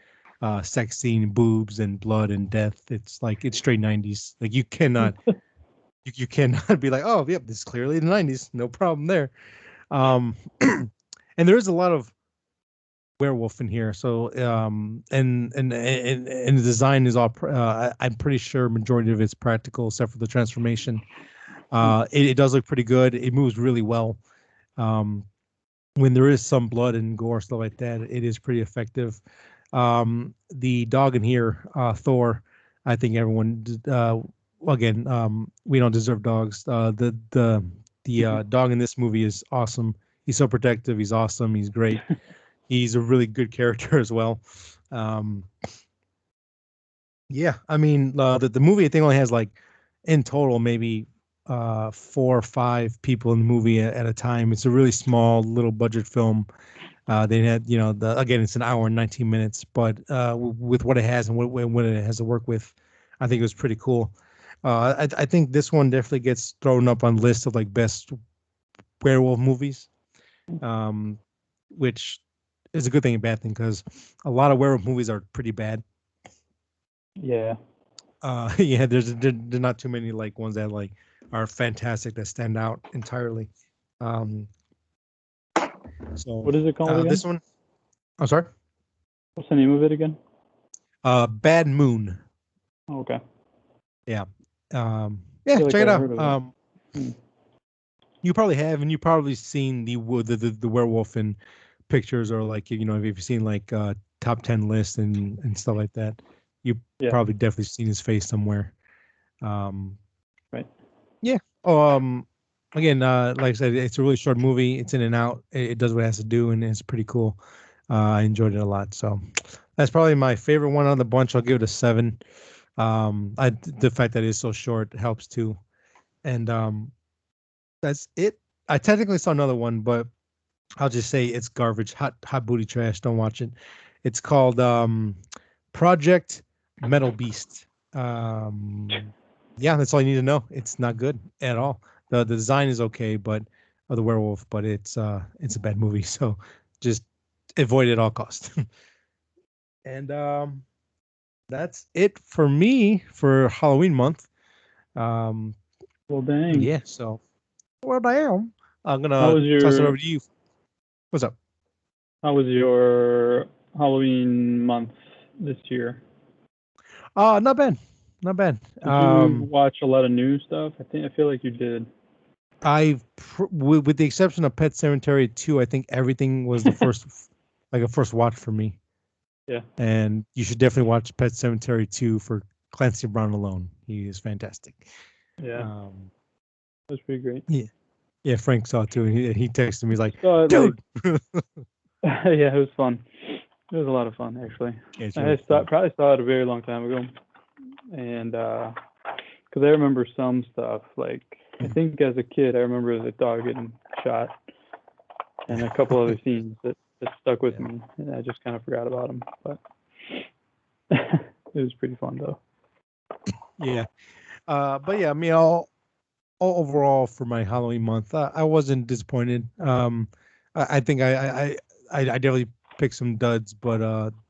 Sex scene, boobs and blood and death. It's like, it's straight 90s. Like, you cannot you cannot be like, oh yep, this is clearly the 90s, no problem there. And there is a lot of werewolf in here, so and the design is all I'm pretty sure majority of it's practical except for the transformation. It does look pretty good. It moves really well. when there is some blood and gore stuff like that, it is pretty effective. The dog in here, Thor, I think everyone again, we don't deserve dogs. The dog in this movie is awesome. He's so protective. He's awesome. He's great. He's a really good character as well. Yeah, I mean, the movie I think only has like in total maybe 4 or 5 people in the movie at a time. It's a really small little budget film. They had, again, it's an hour and 19 minutes, but with what it has and what it has to work with, I think it was pretty cool. I think this one definitely gets thrown up on list of like best werewolf movies, which is a good thing and bad thing because a lot of werewolf movies are pretty bad. Yeah. Yeah, there's not too many like ones that like are fantastic that stand out entirely. So What is it called again? This one, I'm sorry. What's the name of it again? Bad Moon. Oh, okay. Yeah. I Yeah, feel like check it I out. heard of it. You probably have, and you probably seen the werewolf in pictures or like if you've seen like top 10 lists and stuff like that. You Yeah. probably definitely seen his face somewhere. Right. Yeah. Again, like I said, it's a really short movie. It's in and out. It does what it has to do, and it's pretty cool. I enjoyed it a lot. So that's probably my favorite one on the bunch. I'll give it a 7. The fact that it is so short helps too. And that's it. I technically saw another one, but I'll just say it's garbage. Hot booty trash. Don't watch it. It's called Project Metal Beast. Yeah, that's all you need to know. It's not good at all. The design is okay, but of the werewolf, but it's a bad movie. So just avoid it at all costs. And that's it for me for Halloween month. Well, dang. Yeah. So well, damn. I'm How gonna was toss it your over to you. What's up? How was your Halloween month this year? Not bad. Not bad. Did you watch a lot of new stuff? I feel like you did. With the exception of Pet Cemetery 2, I think everything was the first, like a first watch for me. Yeah. And you should definitely watch Pet Cemetery 2 for Clancy Brown alone. He is fantastic. Yeah. That's pretty great. Yeah. Yeah, Frank saw it too. And he texted me, he's like, So, dude. yeah, it was fun. It was a lot of fun, actually. Yeah, really probably saw it a very long time ago. And because I remember some stuff, like I think as a kid, I remember the dog getting shot and a couple other scenes that stuck with me. And I just kind of forgot about them. But it was pretty fun, though. Yeah. But yeah, I mean, all overall for my Halloween month, I wasn't disappointed. I think I definitely picked some duds, but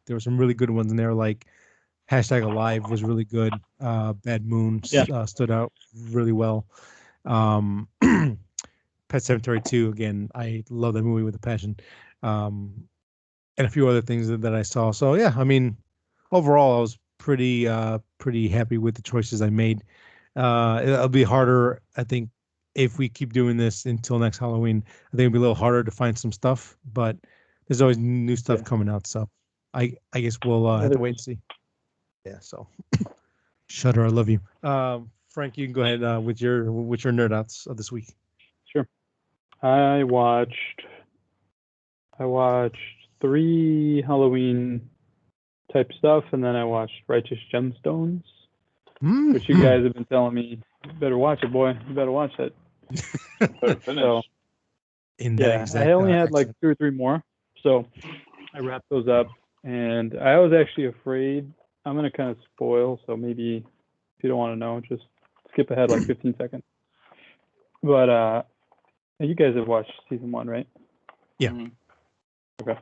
there were some really good ones in there. Like #Alive was really good. Bad Moon stood out really well. Pet Cemetery 2, again, I love that movie with a passion. And a few other things that I saw. So yeah, I mean, overall, I was pretty happy with the choices I made. It'll be harder, I think, if we keep doing this until next Halloween. I think it'll be a little harder to find some stuff, but there's always new stuff coming out. So I guess we'll have to wait and see. Yeah. So Shutter, I love you. Frank, you can go ahead with your nerd outs of this week. Sure. I watched 3 Halloween type stuff, and then I watched Righteous Gemstones, which you guys have been telling me, you better watch it, boy. You better watch it. Better finish. So, I only had like 2 or 3 more, so I wrapped those up, and I was actually afraid. I'm gonna kind of spoil, so maybe if you don't want to know, just skip ahead like 15 seconds. But you guys have watched season 1, right? Yeah. Okay.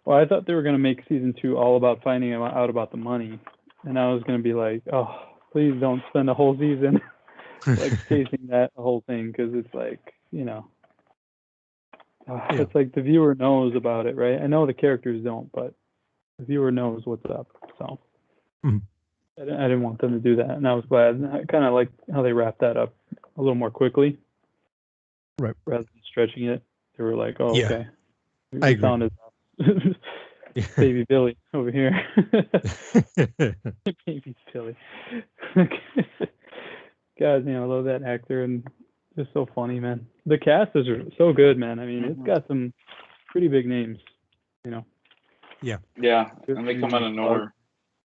Well, I thought they were going to make season 2 all about finding out about the money. And I was going to be like, oh, please don't spend a whole season like chasing that whole thing. Because it's like, it's like the viewer knows about it, right? I know the characters don't, but the viewer knows what's up. So I didn't want them to do that. And I was glad. I kind of like how they wrapped that up a little more quickly. Right. Rather than stretching it. They were like, oh, okay. I agree. Sound is Baby Billy over here. Baby Billy. God, I love that actor, and it's so funny, man. The cast is so good, man. I mean, it's got some pretty big names, Yeah, and they come out of nowhere.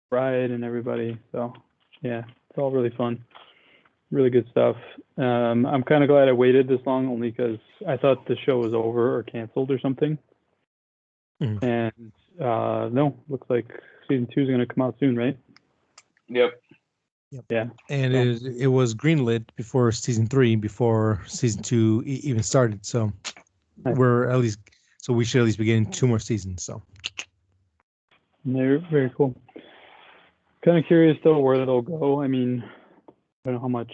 Bride and everybody. So, yeah, it's all really fun. Really good stuff. I'm kind of glad I waited this long, only because I thought the show was over or canceled or something. And no, looks like season 2 is going to come out soon, right? Yep. Yeah. And it was greenlit before season 3, before season 2 even started. So we should at least be getting 2 more seasons. So They're very cool. Kind of curious though where that'll go. I mean, I don't know how much.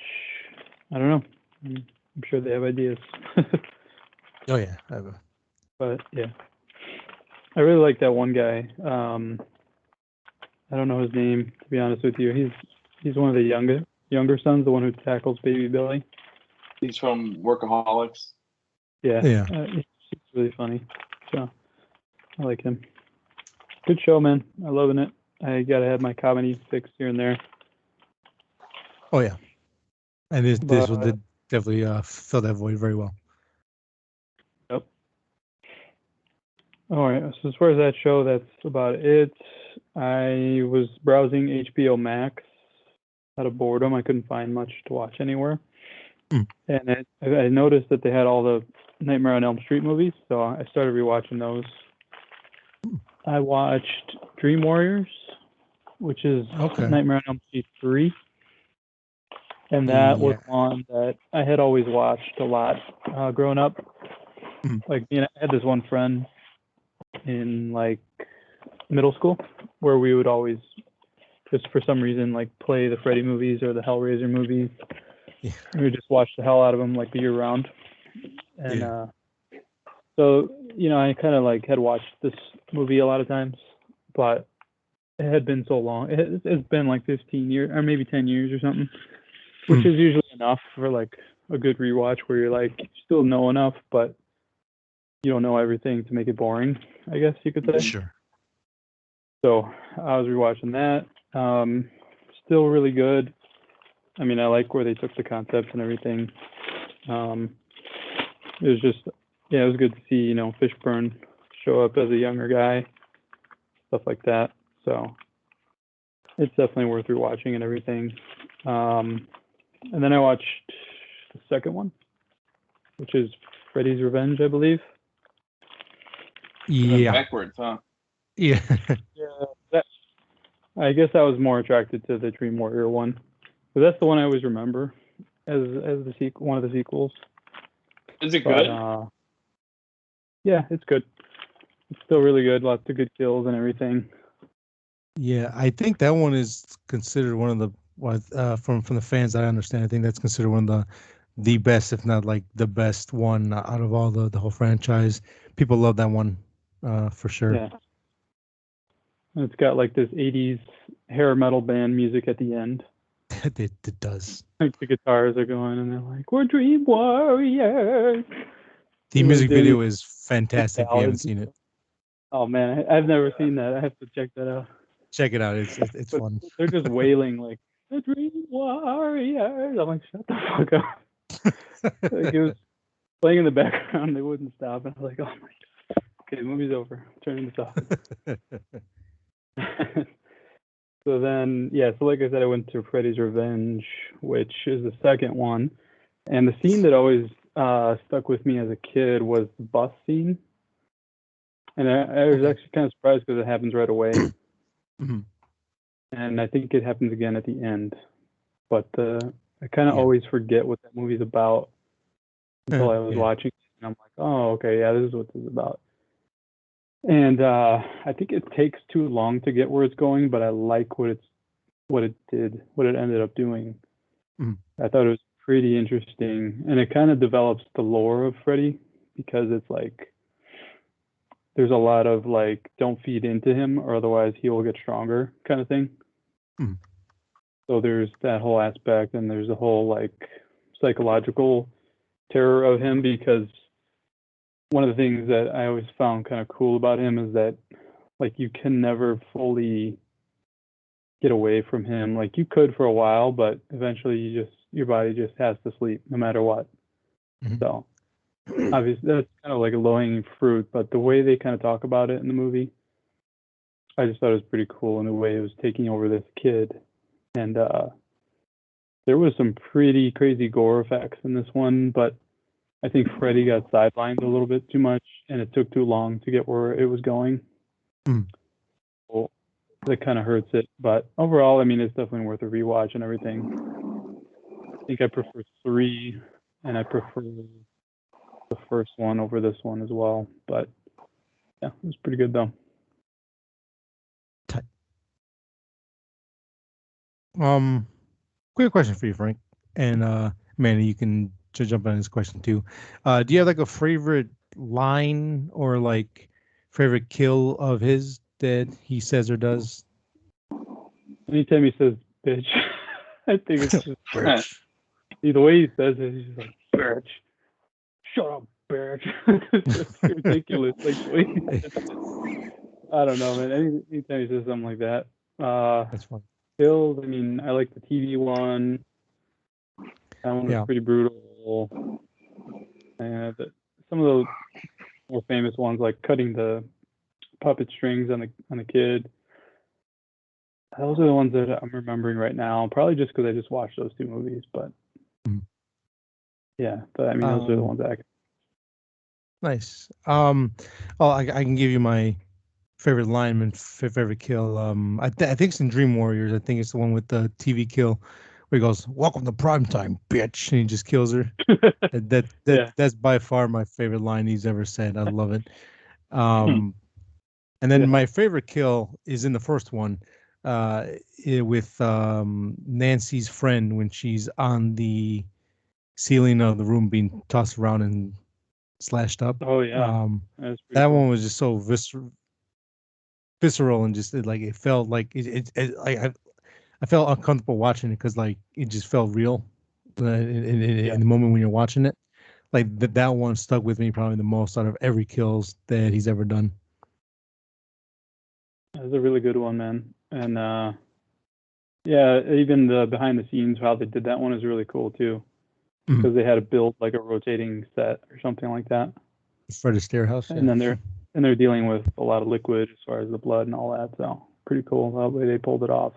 I don't know. I'm sure they have ideas. Oh yeah. But yeah, I really like that one guy. I don't know his name, to be honest with you. He's one of the younger sons, the one who tackles Baby Billy. He's from Workaholics. Yeah. He's really funny. So I like him. Good show, man. I'm loving it. I gotta have my comedy fix here and there. Oh yeah. And this will definitely fill that void very well. Yep. All right. So as far as that show, that's about it. I was browsing HBO Max out of boredom. I couldn't find much to watch anywhere. And I noticed that they had all the Nightmare on Elm Street movies, so I started rewatching those. I watched Dream Warriors, which is Nightmare on Elm Street 3. And that was one that I had always watched a lot growing up. Like, I had this one friend in like middle school where we would always just for some reason like play the Freddy movies or the Hellraiser movies. Yeah. We would just watch the hell out of them like year round. And so I kind of like had watched this movie a lot of times, but it had been so long. It's been like 15 years or maybe 10 years or something, which is usually enough for like a good rewatch where you're like you still know enough, but you don't know everything to make it boring, I guess you could say. Sure. So I was rewatching that. Still really good. I mean, I like where they took the concepts and everything. It was just, it was good to see, Fishburne show up as a younger guy, stuff like that. So it's definitely worth rewatching and everything. And then I watched the second one, which is Freddy's Revenge, I believe. Yeah. Backwards, huh? Yeah. I guess I was more attracted to the Dream Warrior one, but that's the one I always remember as the sequel, one of the sequels. Is it good? Yeah, it's good. It's still really good. Lots of good kills and everything. Yeah, I think that one is considered one of the from the fans I understand. I think that's considered one of the best, if not like the best one out of all the whole franchise. People love that one for sure. Yeah. And it's got like this 80s hair metal band music at the end. It does. Like the guitars are going and they're like, "We're Dream Warriors." The music video is fantastic if you haven't seen it. Oh man, I've never seen that. I have to check that out. Check it out. It's fun. They're just wailing like the Dream Warriors. I'm like, shut the fuck up. Like, it was playing in the background. They wouldn't stop. And I was like, oh my god. Okay, the movie's over. Turning this off. So then, so like I said, I went to Freddy's Revenge, which is the second one. And the scene that always stuck with me as a kid was the bus scene. And I was actually kind of surprised because it happens right away. And I think it happens again at the end. But I kind of always forget what that movie's about until I was watching it. And I'm like, oh, okay, this is what this is about. And I think it takes too long to get where it's going, but I like what it ended up doing. I thought it was pretty interesting, and it kind of develops the lore of Freddy because it's like there's a lot of like don't feed into him or otherwise he will get stronger kind of thing. So there's that whole aspect, and there's a whole like psychological terror of him because one of the things that I always found kind of cool about him is that, like, you can never fully get away from him. Like, you could for a while, but eventually your body just has to sleep no matter what. Mhm. So obviously that's kind of like a low-hanging fruit, but the way they kind of talk about it in the movie, I just thought it was pretty cool in the way it was taking over this kid. And there was some pretty crazy gore effects in this one, but I think Freddy got sidelined a little bit too much, and it took too long to get where it was going. Mm. So that kind of hurts it. But overall, I mean, it's definitely worth a rewatch and everything. I think I prefer 3, and I prefer the first one over this one as well. But yeah, it was pretty good though. Quick question for you, Frank, and Manny, you can jump on this question too. Do you have like a favorite line or like favorite kill of his that he says or does? Anytime he says bitch, I think it's just Bitch. see, the way he says it, he's just like bitch. Shut up, bitch. It's just ridiculous. Like the way he says it. I don't know, man. Anytime he says something like that. That's fun. Kills, I mean, I like the TV one. That one was Yeah. pretty brutal. And some of the more famous ones, like cutting the puppet strings on the kid. Those are the ones that I'm remembering right now. Probably just because I just watched those 2 movies, but Mhm. yeah. But I mean, those are the ones that I can. Nice. Oh, I can give you my favorite lineman, favorite kill. I think it's in Dream Warriors. I think it's the one with the TV kill where he goes, "Welcome to prime time, bitch," and he just kills her. Yeah. That's by far my favorite line he's ever said. I love it. And then Yeah. my favorite kill is in the first one, with Nancy's friend when she's on the ceiling of the room being tossed around and slashed up. Oh yeah. That's pretty That cool. one was just so visceral and just like it felt like I felt uncomfortable watching it because like it just felt real Yeah. in the moment when you're watching it. Like that one stuck with me probably the most out of every kills that he's ever done. That's a really good one, man. And yeah, even the behind the scenes how they did that one is really cool too, Mhm. because they had to build like a rotating set or something like that, Fred Astaire house, and yeah. then they're dealing with a lot of liquid as far as the blood and all that. So pretty cool the way they pulled it off.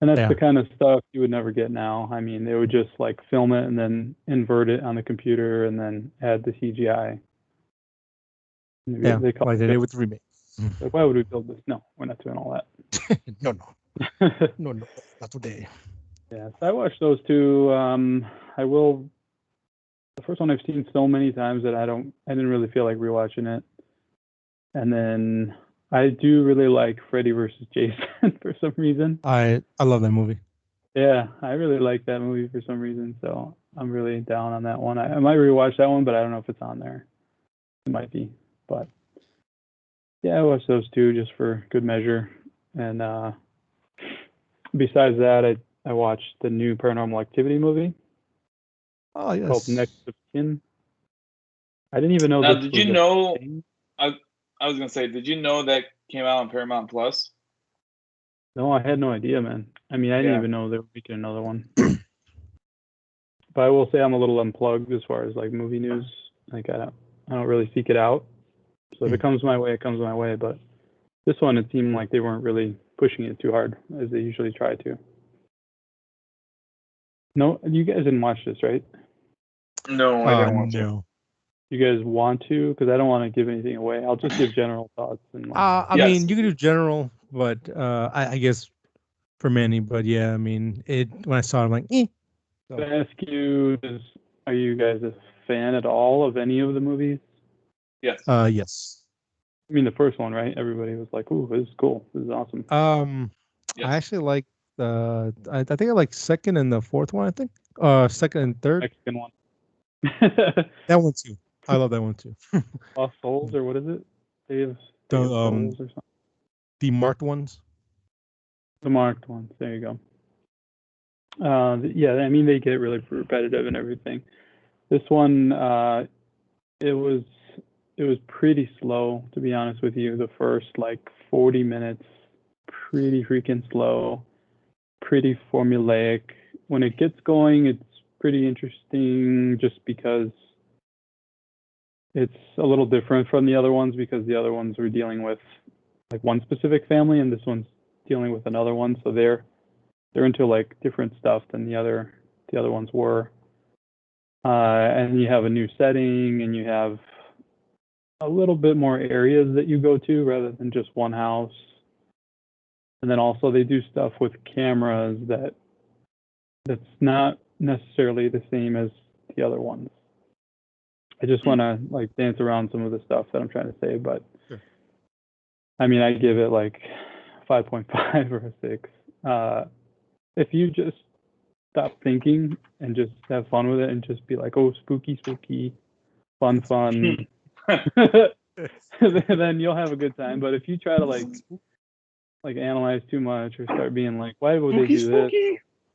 And that's Yeah. the kind of stuff you would never get now. I mean, they would just like film it and then invert it on the computer and then add the CGI. Yeah, They call like they it did with the remake. like, why would we build this? No, we're not doing all No, that. no, not today. Yeah, so I watched those 2. I will. The first one I've seen so many times that I didn't really feel like rewatching it. And then I do really like Freddy versus Jason for some reason. I love that movie. Yeah, I really like that movie for some reason. So I'm really down on that one. I might rewatch that one, but I don't know if it's on there. It might be, but yeah, I watched those 2 just for good measure. And besides that, I watched the new Paranormal Activity movie Oh called yes. Next of Kin. I didn't even know Now, this did was you a know? thing. I was gonna say, did you know that came out on Paramount Plus? No, I had no idea, man. I mean, I didn't Yeah. even know they were making another one. But I will say I'm a little unplugged as far as like movie news. Like I don't really seek it out. So if it comes my way, it comes my way. But this one, it seemed like they weren't really pushing it too hard as they usually try to. No, you guys didn't watch this, right? No, I didn't want to. No. You guys want to? Because I don't want to give anything away. I'll just give general thoughts and like. I Yes. mean, you can do general, but I guess for many, but yeah, I mean, it when I saw it, I'm like, eh. So, Can I ask you, are you guys a fan at all of any of the movies? Yes. yes. I mean, the first one, right? Everybody was like, "Ooh, this is cool. This is awesome." Yes. I actually like I think I like second and the fourth one. I think second and third. Mexican one. That one too. I love that one too. Lost Souls, or what is it? The Day of Souls, or something. the marked ones. The marked ones. There you go. Yeah, I mean, they get really repetitive and everything. This one, it was pretty slow, to be honest with you. The first like 40 minutes, pretty freaking slow, pretty formulaic. When it gets going, it's pretty interesting just because it's a little different from the other ones, because the other ones were dealing with like one specific family and this one's dealing with another one, so they're into like different stuff than the other ones were. And you have a new setting, and you have a little bit more areas that you go to rather than just one house. And then also they do stuff with cameras that's not necessarily the same as the other ones. I just want to like dance around some of the stuff that I'm trying to say, but sure. I mean, I give it like 5.5 or a 6. If you just stop thinking and just have fun with it and just be like, oh, spooky, fun, then you'll have a good time. But if you try to like analyze too much or start being like, why would they do this?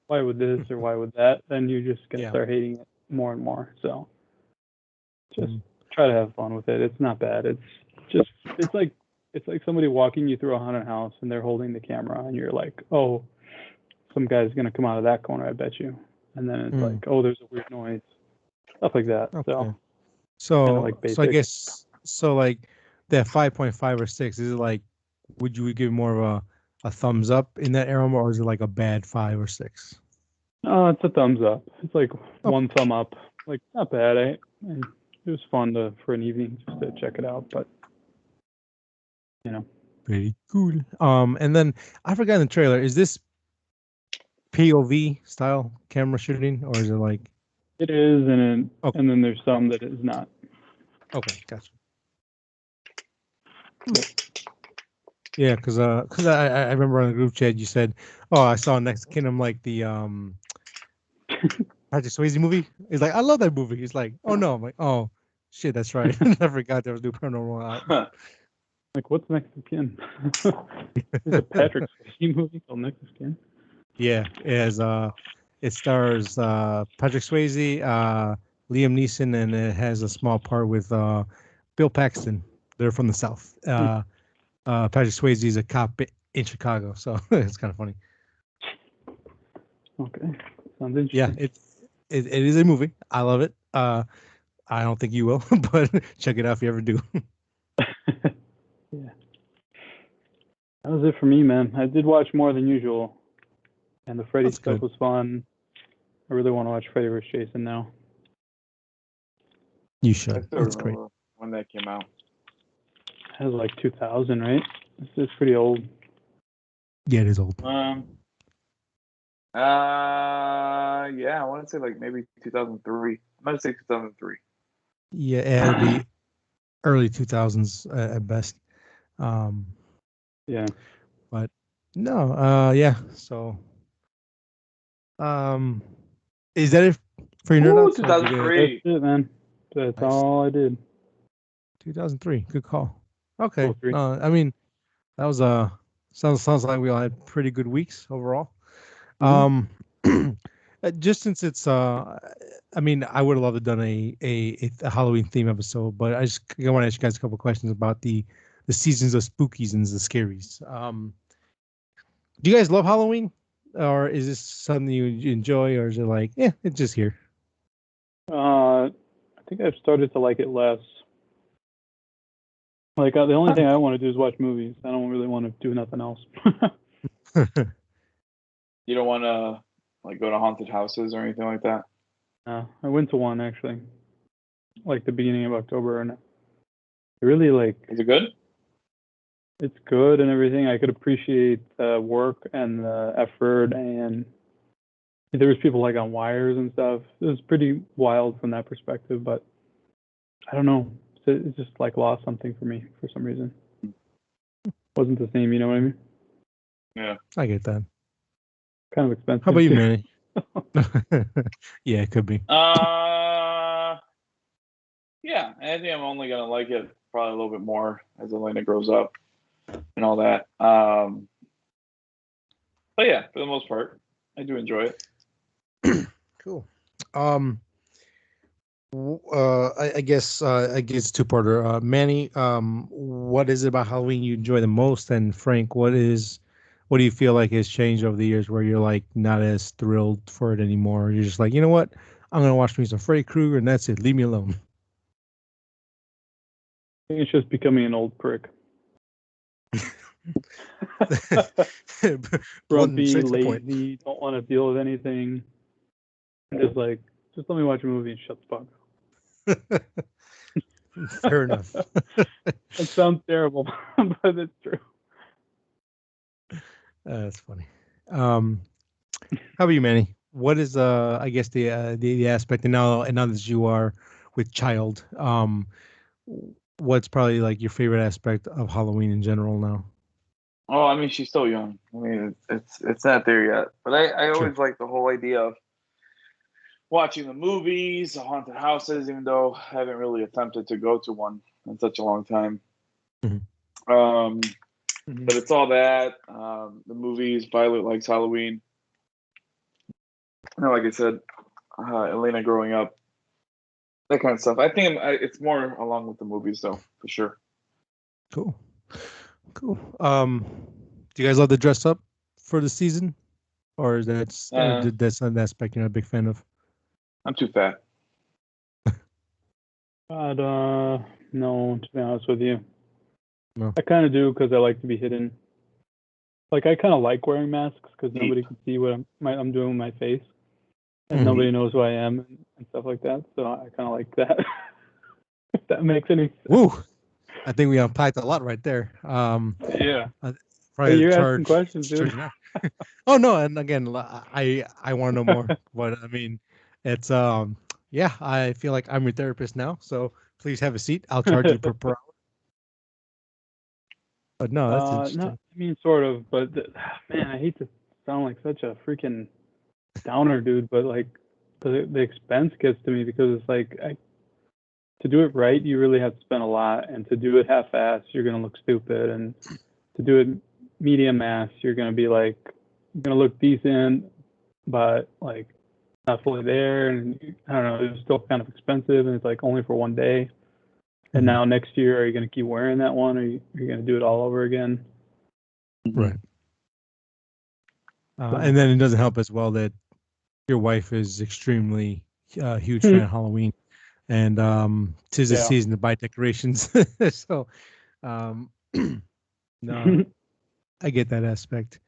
Why would this or why would that? Then you're just gonna start hating it more and more. So just try to have fun with it. It's not bad. It's like somebody walking you through a haunted house and they're holding the camera and you're like, oh, some guy's gonna come out of that corner, I bet you. And then it's like, oh, there's a weird noise, stuff like that. Okay. So like I guess like that 5.5 or 6, is it like, would you give more of a thumbs up in that realm, or is it like a bad 5 or 6? It's a thumbs up. It's like one thumb up. Like, not bad. It was fun for an evening just to check it out, but Pretty cool. And then I forgot in the trailer, is this POV style camera shooting, or is it like? It is, and then there's some that is not. Okay, gotcha. Yeah, because I remember on the group chat you said, oh, I saw Next Kingdom, like the Patrick Swayze movie. He's like, I love that movie. He's like, oh no. I'm like, oh shit, that's right. I forgot there was new Paranormal out. Like, what's Next of Kin? There's a Patrick Swayze movie called Next of Kin. Yeah, it stars Patrick Swayze, Liam Neeson, and it has a small part with Bill Paxton. They're from the South. Patrick Swayze is a cop in Chicago, so it's kind of funny. Okay, sounds interesting. Yeah, it is a movie. I love it. I don't think you will, but check it out if you ever do. Yeah, that was it for me, man. I did watch more than usual, and the Freddy stuff was fun. I really want to watch Freddy vs. Jason now. You should. It's great. When that came out. It was like 2000, right? It's pretty old. Yeah, it is old. Yeah, I want to say like maybe 2003. I might say 2003. Yeah, it'll be early 2000s at best. Yeah. But no, yeah. So, is that it for your nerd outs? 2003. That's it, man. That's all I did. 2003. Good call. Okay. I mean, that was sounds like we all had pretty good weeks overall. Just since it's I mean, I would have loved to done a Halloween theme episode, but I want to ask you guys a couple questions about the seasons of spookies and the scaries. Do you guys love Halloween, or is this something you enjoy, or is it like, it's just here? I think I've started to like it less. Like, the only thing I want to do is watch movies. I don't really want to do nothing else. You don't want to like go to haunted houses or anything like that? I went to one actually, like the beginning of October, and really like. Is it good? It's good and everything. I could appreciate the work and the effort, and there was people like on wires and stuff. It was pretty wild from that perspective, but I don't know. It just like lost something for me for some reason. Wasn't the same, you know what I mean? Yeah, I get that. Kind of expensive. How about you, Manny? Yeah, it could be. Yeah, I think I'm only gonna like it probably a little bit more as Elena grows up and all that. But yeah, for the most part, I do enjoy it. Cool. I guess two-parter. Manny, what is it about Halloween you enjoy the most? And Frank, what do you feel like has changed over the years where you're like not as thrilled for it anymore? You're just like, you know what? I'm gonna watch me some Freddy Krueger and that's it. Leave me alone. I think it's just becoming an old prick. Blunt and Grumpy, straight to the point. lazy, don't want to deal with anything. Just like, just let me watch a movie and shut the fuck up. Fair enough. That sounds terrible, but it's true. That's funny. How about you, Manny? What is I guess the aspect and now that you are with child, what's probably like your favorite aspect of Halloween in general now? Oh, I mean, she's still young. I mean, it's not there yet. But I Sure. always like the whole idea of watching the movies, the haunted houses, even though I haven't really attempted to go to one in such a long time. Mhm. But it's all that. The movies, Violet likes Halloween. You know, like I said, Elena growing up, that kind of stuff. I think it's more along with the movies, though, for sure. Cool. Cool. Do you guys love to dress up for the season, or is that's not an aspect you're not a big fan of? I'm too fat. But no, to be honest with you, No. I kind of do because I like to be hidden. Like I kind of like wearing masks because nobody can see what I'm doing with my face, and Mhm. nobody knows who I am and stuff like that. So I kind of like that. If that makes any sense. Woo! I think we unpacked a lot right there. Yeah. Probably Hey, the you're asking charge. questions, dude. Oh no, and again, I want to know more, but I mean, it's yeah, I feel like I'm your therapist now, so please have a seat. I'll charge you per hour. But no, that's No, interesting. I mean sort of, but man, I hate to sound like such a freaking downer, dude, but like the expense gets to me because it's like to do it right, you really have to spend a lot, and to do it half-assed, you're gonna look stupid, and to do it medium-ass, you're gonna be like you're gonna look decent, but like not fully there, and I don't know, it's still kind of expensive, and it's like only for one day. And now next year, are you gonna keep wearing that one, or are you gonna do it all over again? Right. And then it doesn't help as well that your wife is extremely huge fan of Halloween, and 'tis the Yeah. season to buy decorations. So, um, no, I get that aspect.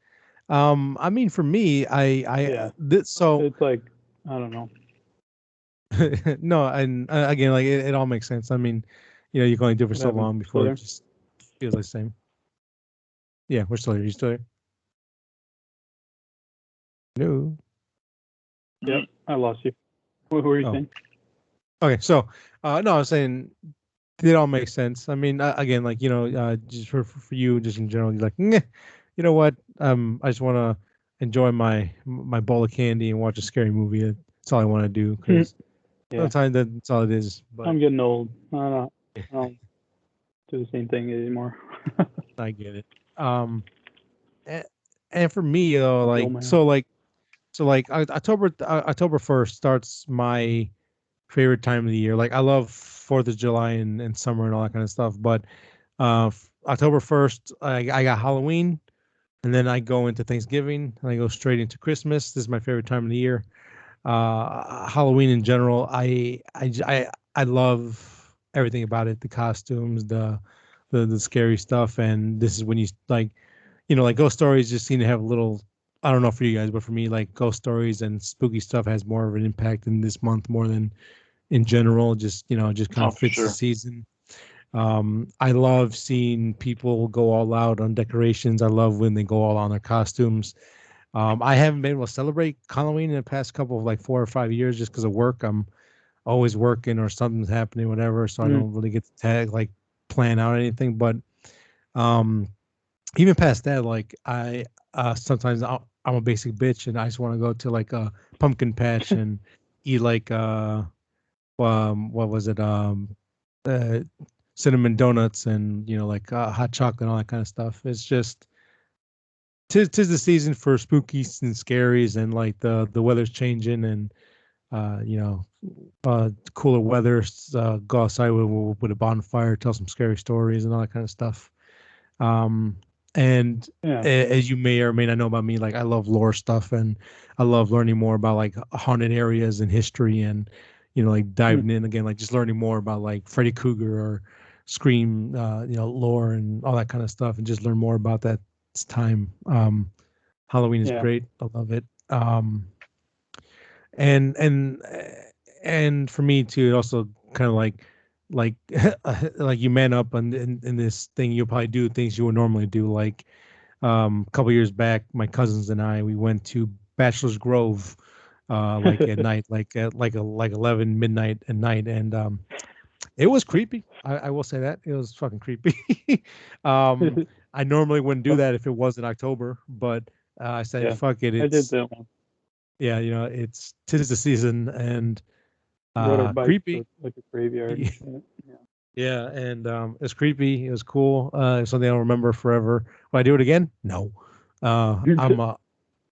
I mean, for me, Yeah. So It's like I don't know. no, and again, like it all makes sense. I mean, you can only do it for What so happened? long Still before it there? just feels the same. Yeah, we're still here. You still here? No. Yep, I lost you. What were you Oh, saying? okay. So, no, I was saying it all makes sense. I mean, again, like just for you, just in general, you're like, "Meh, you know what? I just want to enjoy my bowl of candy and watch a scary movie. That's all I want to do because Yeah, sometimes that's all it is. But I'm getting old. I don't do the same thing anymore. I get it. And, and for me, The old man. October 1st starts my favorite time of the year. Like I love 4th of July and summer and all that kind of stuff. But October 1st, I got Halloween, and then I go into Thanksgiving, and I go straight into Christmas. This is my favorite time of the year. Halloween in general, I love everything about it. The costumes, the scary stuff, and this is when you like, like ghost stories just seem to have a little. I don't know for you guys, but for me, like ghost stories and spooky stuff has more of an impact in this month more than in general. Just just kind Oh, of for fits the sure. season. I love seeing people go all out on decorations. I love when they go all out on their costumes. I haven't been able to celebrate Halloween in the past couple of like 4 or 5 years just because of work. I'm always working or something's happening, whatever. So I don't really get to plan out anything. But um, even past that, like sometimes I'm a basic bitch and I just want to go to like a pumpkin patch and eat like what was it uh cinnamon donuts and like hot chocolate and all that kind of stuff. It's just tis the season for spookies and scaries and like the weather's changing and you know, cooler weather, go outside with a bonfire, tell some scary stories and all that kind of stuff. And Yeah. as you may or may not know about me, like I love lore stuff and I love learning more about like haunted areas and history and, you know, like diving in again, like just learning more about like Freddy Krueger or Scream, you know, lore and all that kind of stuff and just learn more about that time. Halloween is Yeah. great. I love it. And and for me too, it also kind of like like you man up in this thing. You'll probably do things you would normally do. Like a couple years back, my cousins and I we went to Bachelor's Grove, like at night, like at like 11 midnight at night, and it was creepy. I will say that it was fucking creepy. I normally wouldn't do that if it was in October, but I said Yeah. fuck it. I did It's that one. yeah, you know, it's 'tis the season and Rode our bike creepy. to like a graveyard. And shit. Yeah. Yeah, and it's creepy. It was cool. It's something I'll remember forever. Will I do it again? No. I'm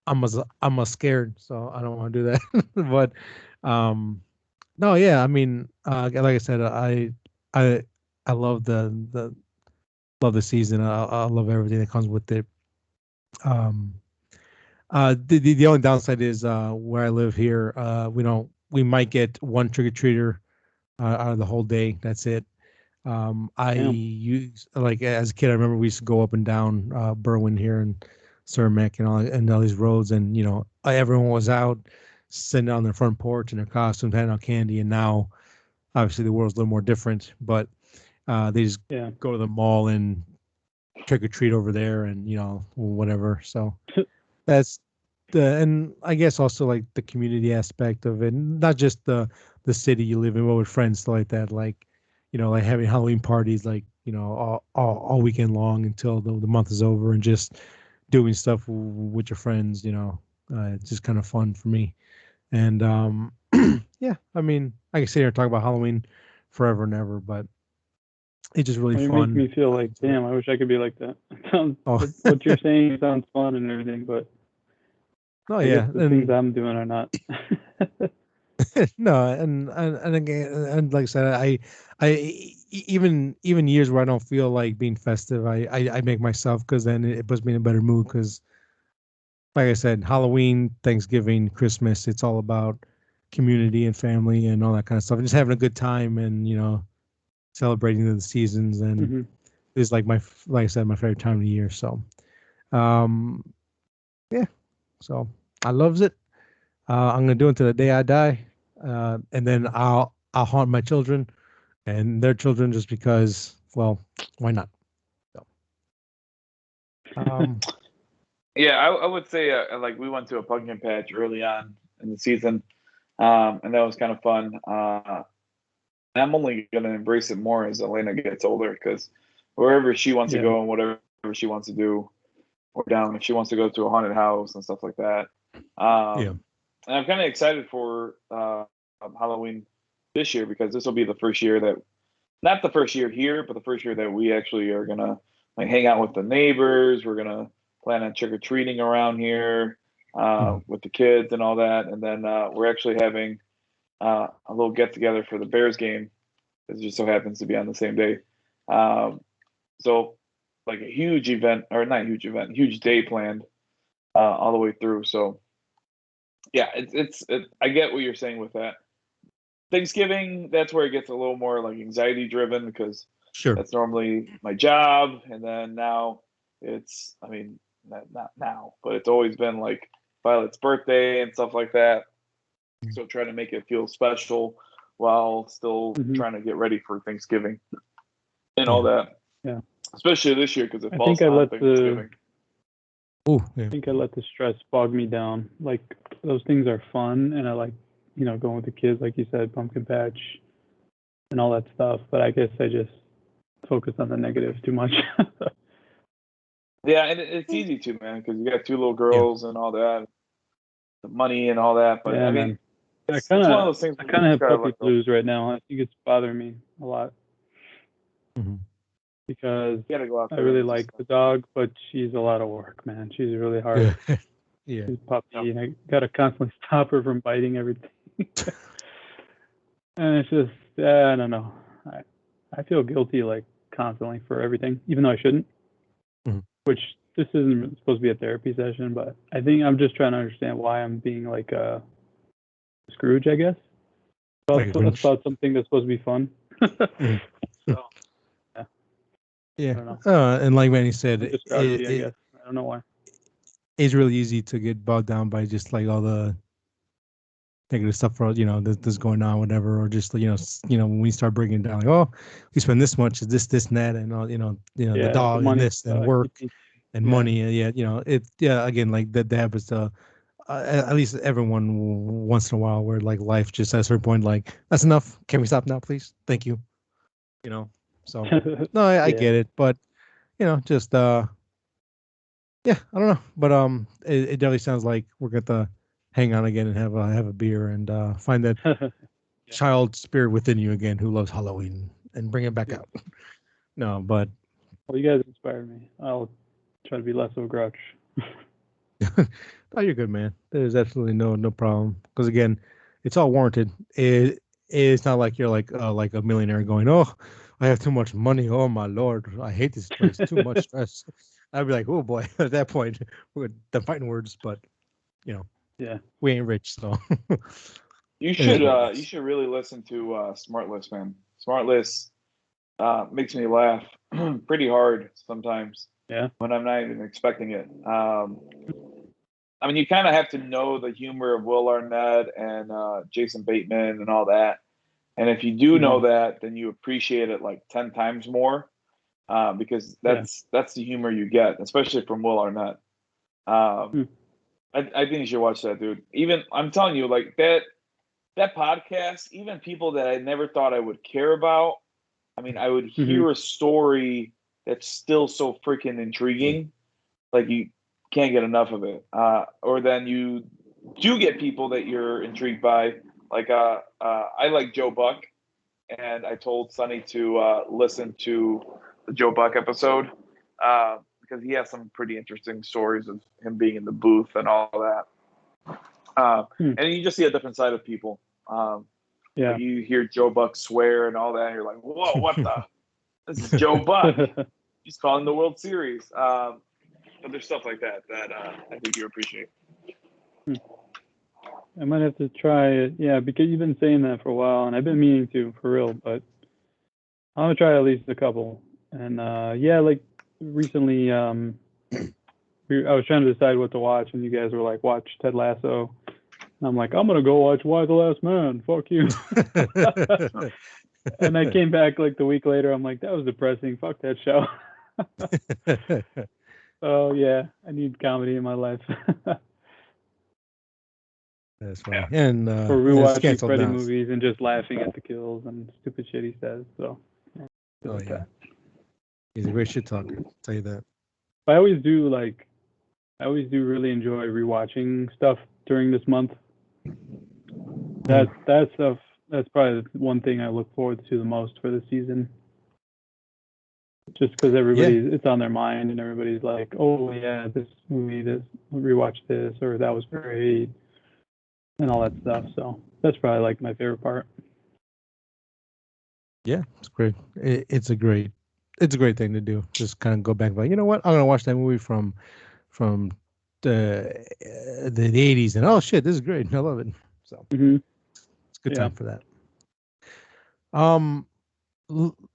I'm a scared, so I don't want to do that. But no, yeah. I mean, like I said, I I love the love the season. I love everything that comes with it. Um, the only downside is where I live here. We might get one trick or treater out of the whole day. That's it. I Damn. use like as a kid, I remember we used to go up and down Berwyn here and Cermak and all these roads, and you know everyone was out sitting on their front porch in their costumes, handing out candy. And now, obviously, the world's a little more different, but they just Yeah. go to the mall and trick or treat over there, and you know whatever. So that's and I guess also like the community aspect of it, not just the city you live in, but with friends, stuff like that. Like, you know, like having Halloween parties, like you know, all weekend long until the month is over, and just doing stuff with your friends. You know, it's just kind of fun for me. And yeah, I mean, I can sit here and talk about Halloween forever and ever, but it's just really Well, you make fun. me feel like, damn, I wish I could be like that. It sounds, Oh, what you're saying sounds fun and everything, but no, I guess yeah, the things and I'm doing are not. no, and again, and like I said, even years where I don't feel like being festive, I make myself because then it puts me in a better mood. Because like I said, Halloween, Thanksgiving, Christmas, it's all about community and family and all that kind of stuff, and just having a good time and you know celebrating the seasons. And Hmm. it's like like I said, my favorite time of the year. So, um, yeah, so I loves it. I'm gonna do it until the day I die, and then I'll haunt my children and their children just because. Well, why not? So, um, Yeah, I would say like we went to a pumpkin patch early on in the season, and that was kind of fun. I'm only going to embrace it more as Elena gets older because wherever she wants to Yeah. go and whatever she wants to do, we're down. If she wants to go to a haunted house and stuff like that. yeah, And I'm kind of excited for Halloween this year because this will be the first year that, not the first year here, but the first year that we actually are going to like hang out with the neighbors. We're going to plan on trick or treating around here with the kids and all that. And then we're actually having a little get together for the Bears game. It just so happens to be on the same day. So like a huge event, or not a huge event, huge day planned all the way through. So yeah, I get what you're saying with that. Thanksgiving, that's where it gets a little more like anxiety driven because sure. that's normally my job. And then now it's, I mean, not now, but it's always been like Violet's birthday and stuff like that. So trying to make it feel special while still Hmm. trying to get ready for Thanksgiving and Yeah. all that. Yeah. Especially this year because it I falls think I on let Thanksgiving. Oh, yeah. I think I let the stress bog me down. Like those things are fun, and I like, going with the kids, like you said, pumpkin patch and all that stuff. But I guess I just focus on the negative too much. Yeah, and it's easy to, man, because you got two little Yeah. girls and all that, the money and all that. But Yeah, I man. mean, I it's kind one of of, those things I where kind you of just have gotta puppy let go. blues right now. I think it's bothering me a lot Hmm. because You gotta go out I there really and just like the dog, but she's a lot of work, man. She's really hard. Yeah. Yeah. She's a puppy, Yep. and I gotta constantly stop her from biting everything. And it's just, I don't know. I feel guilty like constantly for everything, even though I shouldn't. Mhm. Which this isn't supposed to be a therapy session, but I think I'm just trying to understand why I'm being like a Scrooge, I guess. Like a Grinch. About something that's supposed to be fun. Mhm. So I Yeah. don't know. And like Manny said, I'm just grouchy, I guess. I don't know why. it's really easy to get bogged down by just like all the negative stuff for that's going on, whatever, or just when we start breaking it down, like, oh, we spend this much, is this and that, and all Yeah, the dog and money this and work and yeah. money, and again, like that happens to at least everyone once in a while, where like life just at a certain point, like, that's enough, can we stop now, please, thank you, so no, I Yeah. get it, but just yeah, I don't know, but it definitely sounds like we're going to hang on again and have a beer and find that child spirit within you again who loves Halloween and bring it back out. No, but Well, you guys inspired me. I'll try to be less of a grouch. oh, you're good, man. There's absolutely no problem, because again, it's all warranted. It's not like you're like a millionaire going, oh, I have too much money. Oh my lord, I hate this place. Too much stress. I'd be like, oh boy, at that point, we're the fighting words, but Yeah. we ain't rich, so You It is should what it you is. should really listen to Smartless, man. Smartless makes me laugh pretty hard sometimes Yeah. when I'm not even expecting it. I mean, you kind of have to know the humor of Will Arnett and Jason Bateman and all that. And if you do know that, then you appreciate it like 10 times more, because that's the humor you get, especially from Will Arnett. I think you should watch that, dude. Even I'm telling you, like that podcast, even people that I never thought I would care about. I mean, I would hear a story that's still so freaking intriguing, like you can't get enough of it. Or then you do get people that you're intrigued by. Like I like Joe Buck, and I told Sonny to listen to the Joe Buck episode because he has some pretty interesting stories of him being in the booth and all that. And you just see a different side of people. Yeah. Like you hear Joe Buck swear and all that, and you're like, whoa, what the? This is Joe Buck. He's calling the World Series. But there's stuff like that I think you appreciate. I might have to try it. Yeah, because you've been saying that for a while, and I've been meaning to, for real. But I'm gonna try at least a couple. And like recently, I was trying to decide what to watch, and you guys were like, "Watch Ted Lasso." And I'm like, "I'm gonna go watch Y the Last Man." Fuck you. And I came back like the week later. I'm like, "That was depressing. Fuck that show." Oh yeah, I need comedy in my life. That's funny. And Or it's rewatching canceled Freddy now. movies and just laughing at the kills and stupid shit he says. So, Oh like yeah, that. he's a great shit talker. I'll tell you that. I always do really enjoy rewatching stuff during this month. That stuff. That's probably the one thing I look forward to the most for the season. Just because it's on their mind and everybody's like, oh yeah, this movie, rewatch this, or that was great, and all that stuff. So that's probably like my favorite part. Yeah, it's great. It's a great thing to do. Just kind of go back, like, you know what? I'm gonna watch that movie from the 80s, and oh shit, this is great. I love it. So it's a good time for that.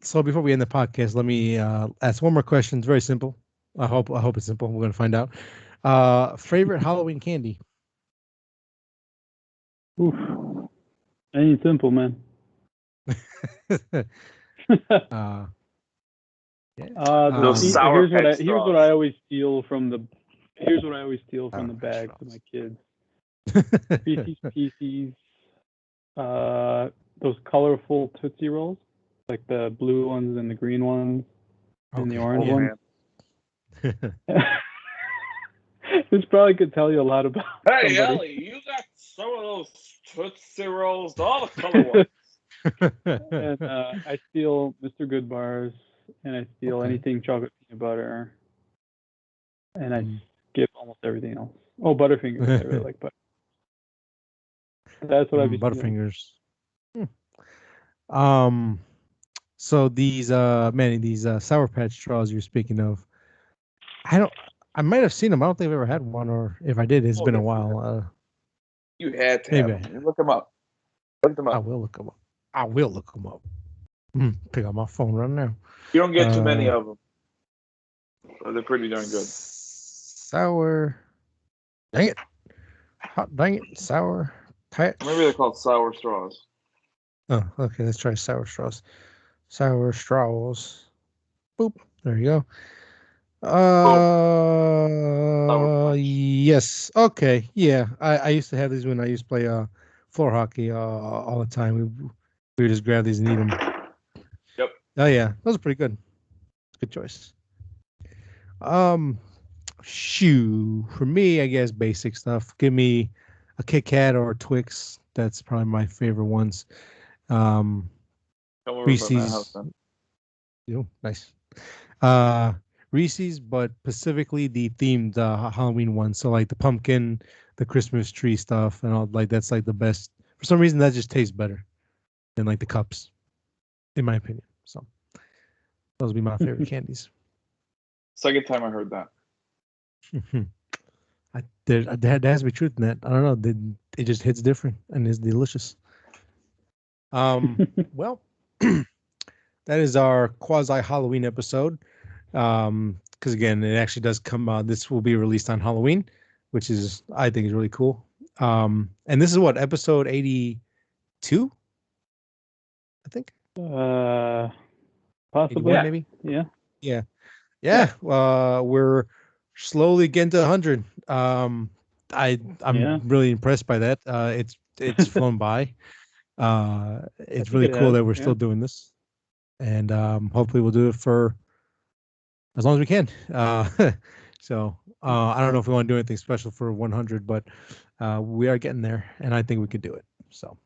So before we end the podcast, let me ask one more question. It's very simple. I hope it's simple. We're gonna find out. Favorite Halloween candy? Oof. Ain't simple, man. Yeah. Those sour here's straws. what I always steal from the bags of my kids. Reese's Pieces, those colorful Tootsie Rolls, like the blue ones and the green ones and the orange ones. This probably could tell you a lot about Hey, somebody. Ellie, you got some of those Tootsie Rolls, all the color ones. And I steal Mr. Good Bars, and I steal anything chocolate peanut butter, and I skip almost everything else. Oh, Butterfingers. I really like Butterfingers. That's what I've been seeing. Butterfingers. So these Manny, these Sour Patch straws you're speaking of, I might have seen them. I don't think I've ever had one, or if I did, it's been a while. You had to maybe have them. Look them up. Look them I up. will look them up. I will look them up. Pick up my phone right now. You don't get too many of them. So they're pretty darn good. Sour. Dang it. Hot dang it. Sour Patch. Maybe they're called sour straws. Oh, okay. Let's try sour straws. Sour straws. Boop. There you go. Yes. Okay. Yeah. I used to have these when I used to play floor hockey all the time. We would just grab these and eat them. Yep. Oh yeah, those are pretty good. Good choice. Shoo. For me, I guess basic stuff. Give me a Kit Kat or a Twix. That's probably my favorite ones. Come over from my house Reese's. then. Nice. Reese's, but specifically the themed Halloween ones. So like the pumpkin, the Christmas tree stuff, and all like that's like the best. For some reason, that just tastes better than like the cups, in my opinion. So those would be my favorite candies. Second time I heard that. There has to be truth in that. I don't know. It just hits different and is delicious. Well, that is our quasi Halloween episode. Because again, it actually does come. This will be released on Halloween, which is I think is really cool. And this is what episode 82, I think. Possibly, maybe. Yeah. We're slowly getting to 100. I'm really impressed by that. It's flown by. It's really cool that we're still doing this, and hopefully we'll do it for as long as we can. So I don't know if we want to do anything special for 100, but we are getting there, and I think we could do it. So,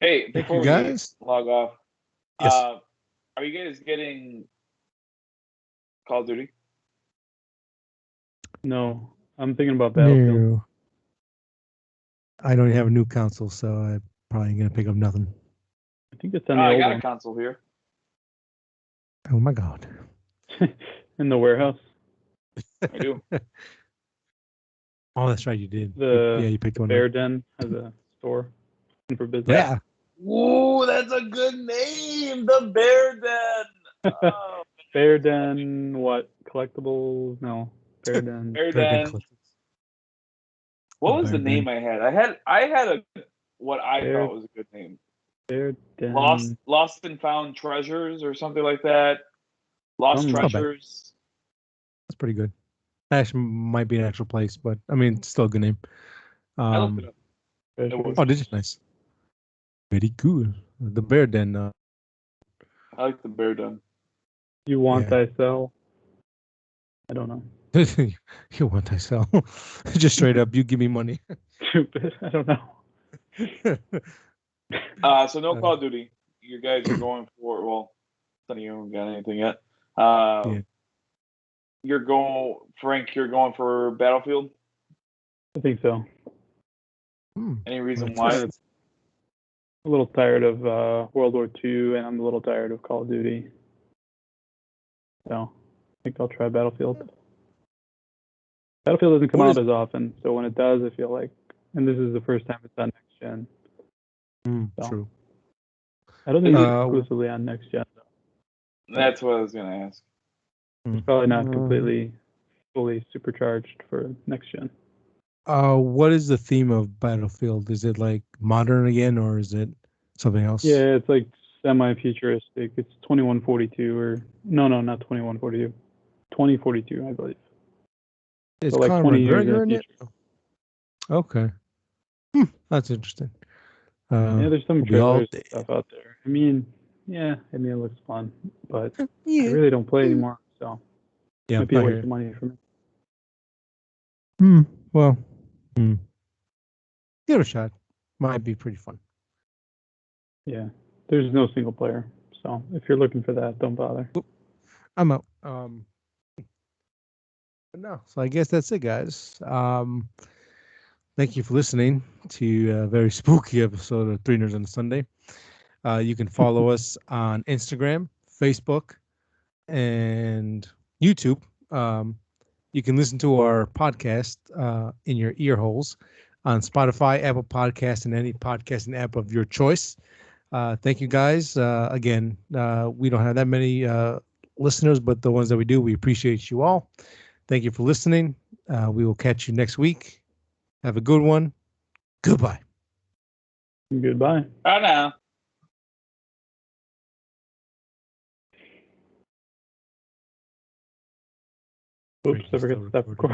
hey, before we log off, yes. Are you guys getting Call of Duty? No, I'm thinking about Battlefield. No. I don't have a new console, so I'm probably gonna pick up nothing. I think it's on the I old got one. a console here. Oh my god! In the warehouse. I do. Oh, that's right, you did. You picked one Bear up. Den has a store for business. Yeah. Ooh, that's a good name. The Bear Den. Oh, Bear Den, what? Collectibles? No. Bear Den. Bear Den. What was the name I had? I had what I thought was a good name. Bear Den. Lost and Found Treasures or something like that. Lost Treasures. That's pretty good. Actually, might be an actual place, but I mean, it's still a good name. I looked it up. Oh, did you? Nice. Very cool. The Bear Den. I like the Bear Den. You want thyself? I don't know. You want thyself? Just straight up, you give me money. Stupid. I don't know. So no Call of Duty. You guys are going for, well, none of you haven't got anything yet. Frank, you're going for Battlefield? I think so. Any reason why? I'm a little tired of World War II, and I'm a little tired of Call of Duty. So I think I'll try Battlefield. Battlefield doesn't come out as often, so when it does, I feel like, and this is the first time it's on next gen. So. True. I don't think it's exclusively on next gen, though. That's what I was going to ask. It's probably not completely, fully supercharged for next gen. What is the theme of Battlefield? Is it like modern again, or is it something else? Yeah, it's like semi-futuristic. It's 2142, or no, not 2142. 2042, I believe. It's so like 20 years in the future. Okay. That's interesting. Yeah, there's some trailers and stuff out there. I mean, it looks fun, but I really don't play anymore, so it might be a waste of money for me. Well, give it a shot. Might be pretty fun. Yeah, there's no single player, so if you're looking for that, don't bother. I'm out. But no, so I guess that's it, guys. thank you for listening to a very spooky episode of Three Nerds on a Sunday. You can follow us on Instagram, Facebook, and YouTube. You can listen to our podcast in your ear holes on Spotify, Apple Podcasts, and any podcasting app of your choice. Thank you guys. Again, we don't have that many listeners, but the ones that we do, we appreciate you all. Thank you for listening. We will catch you next week. Have a good one. Goodbye. Goodbye. Bye now. Oops, I forgot to stop recording.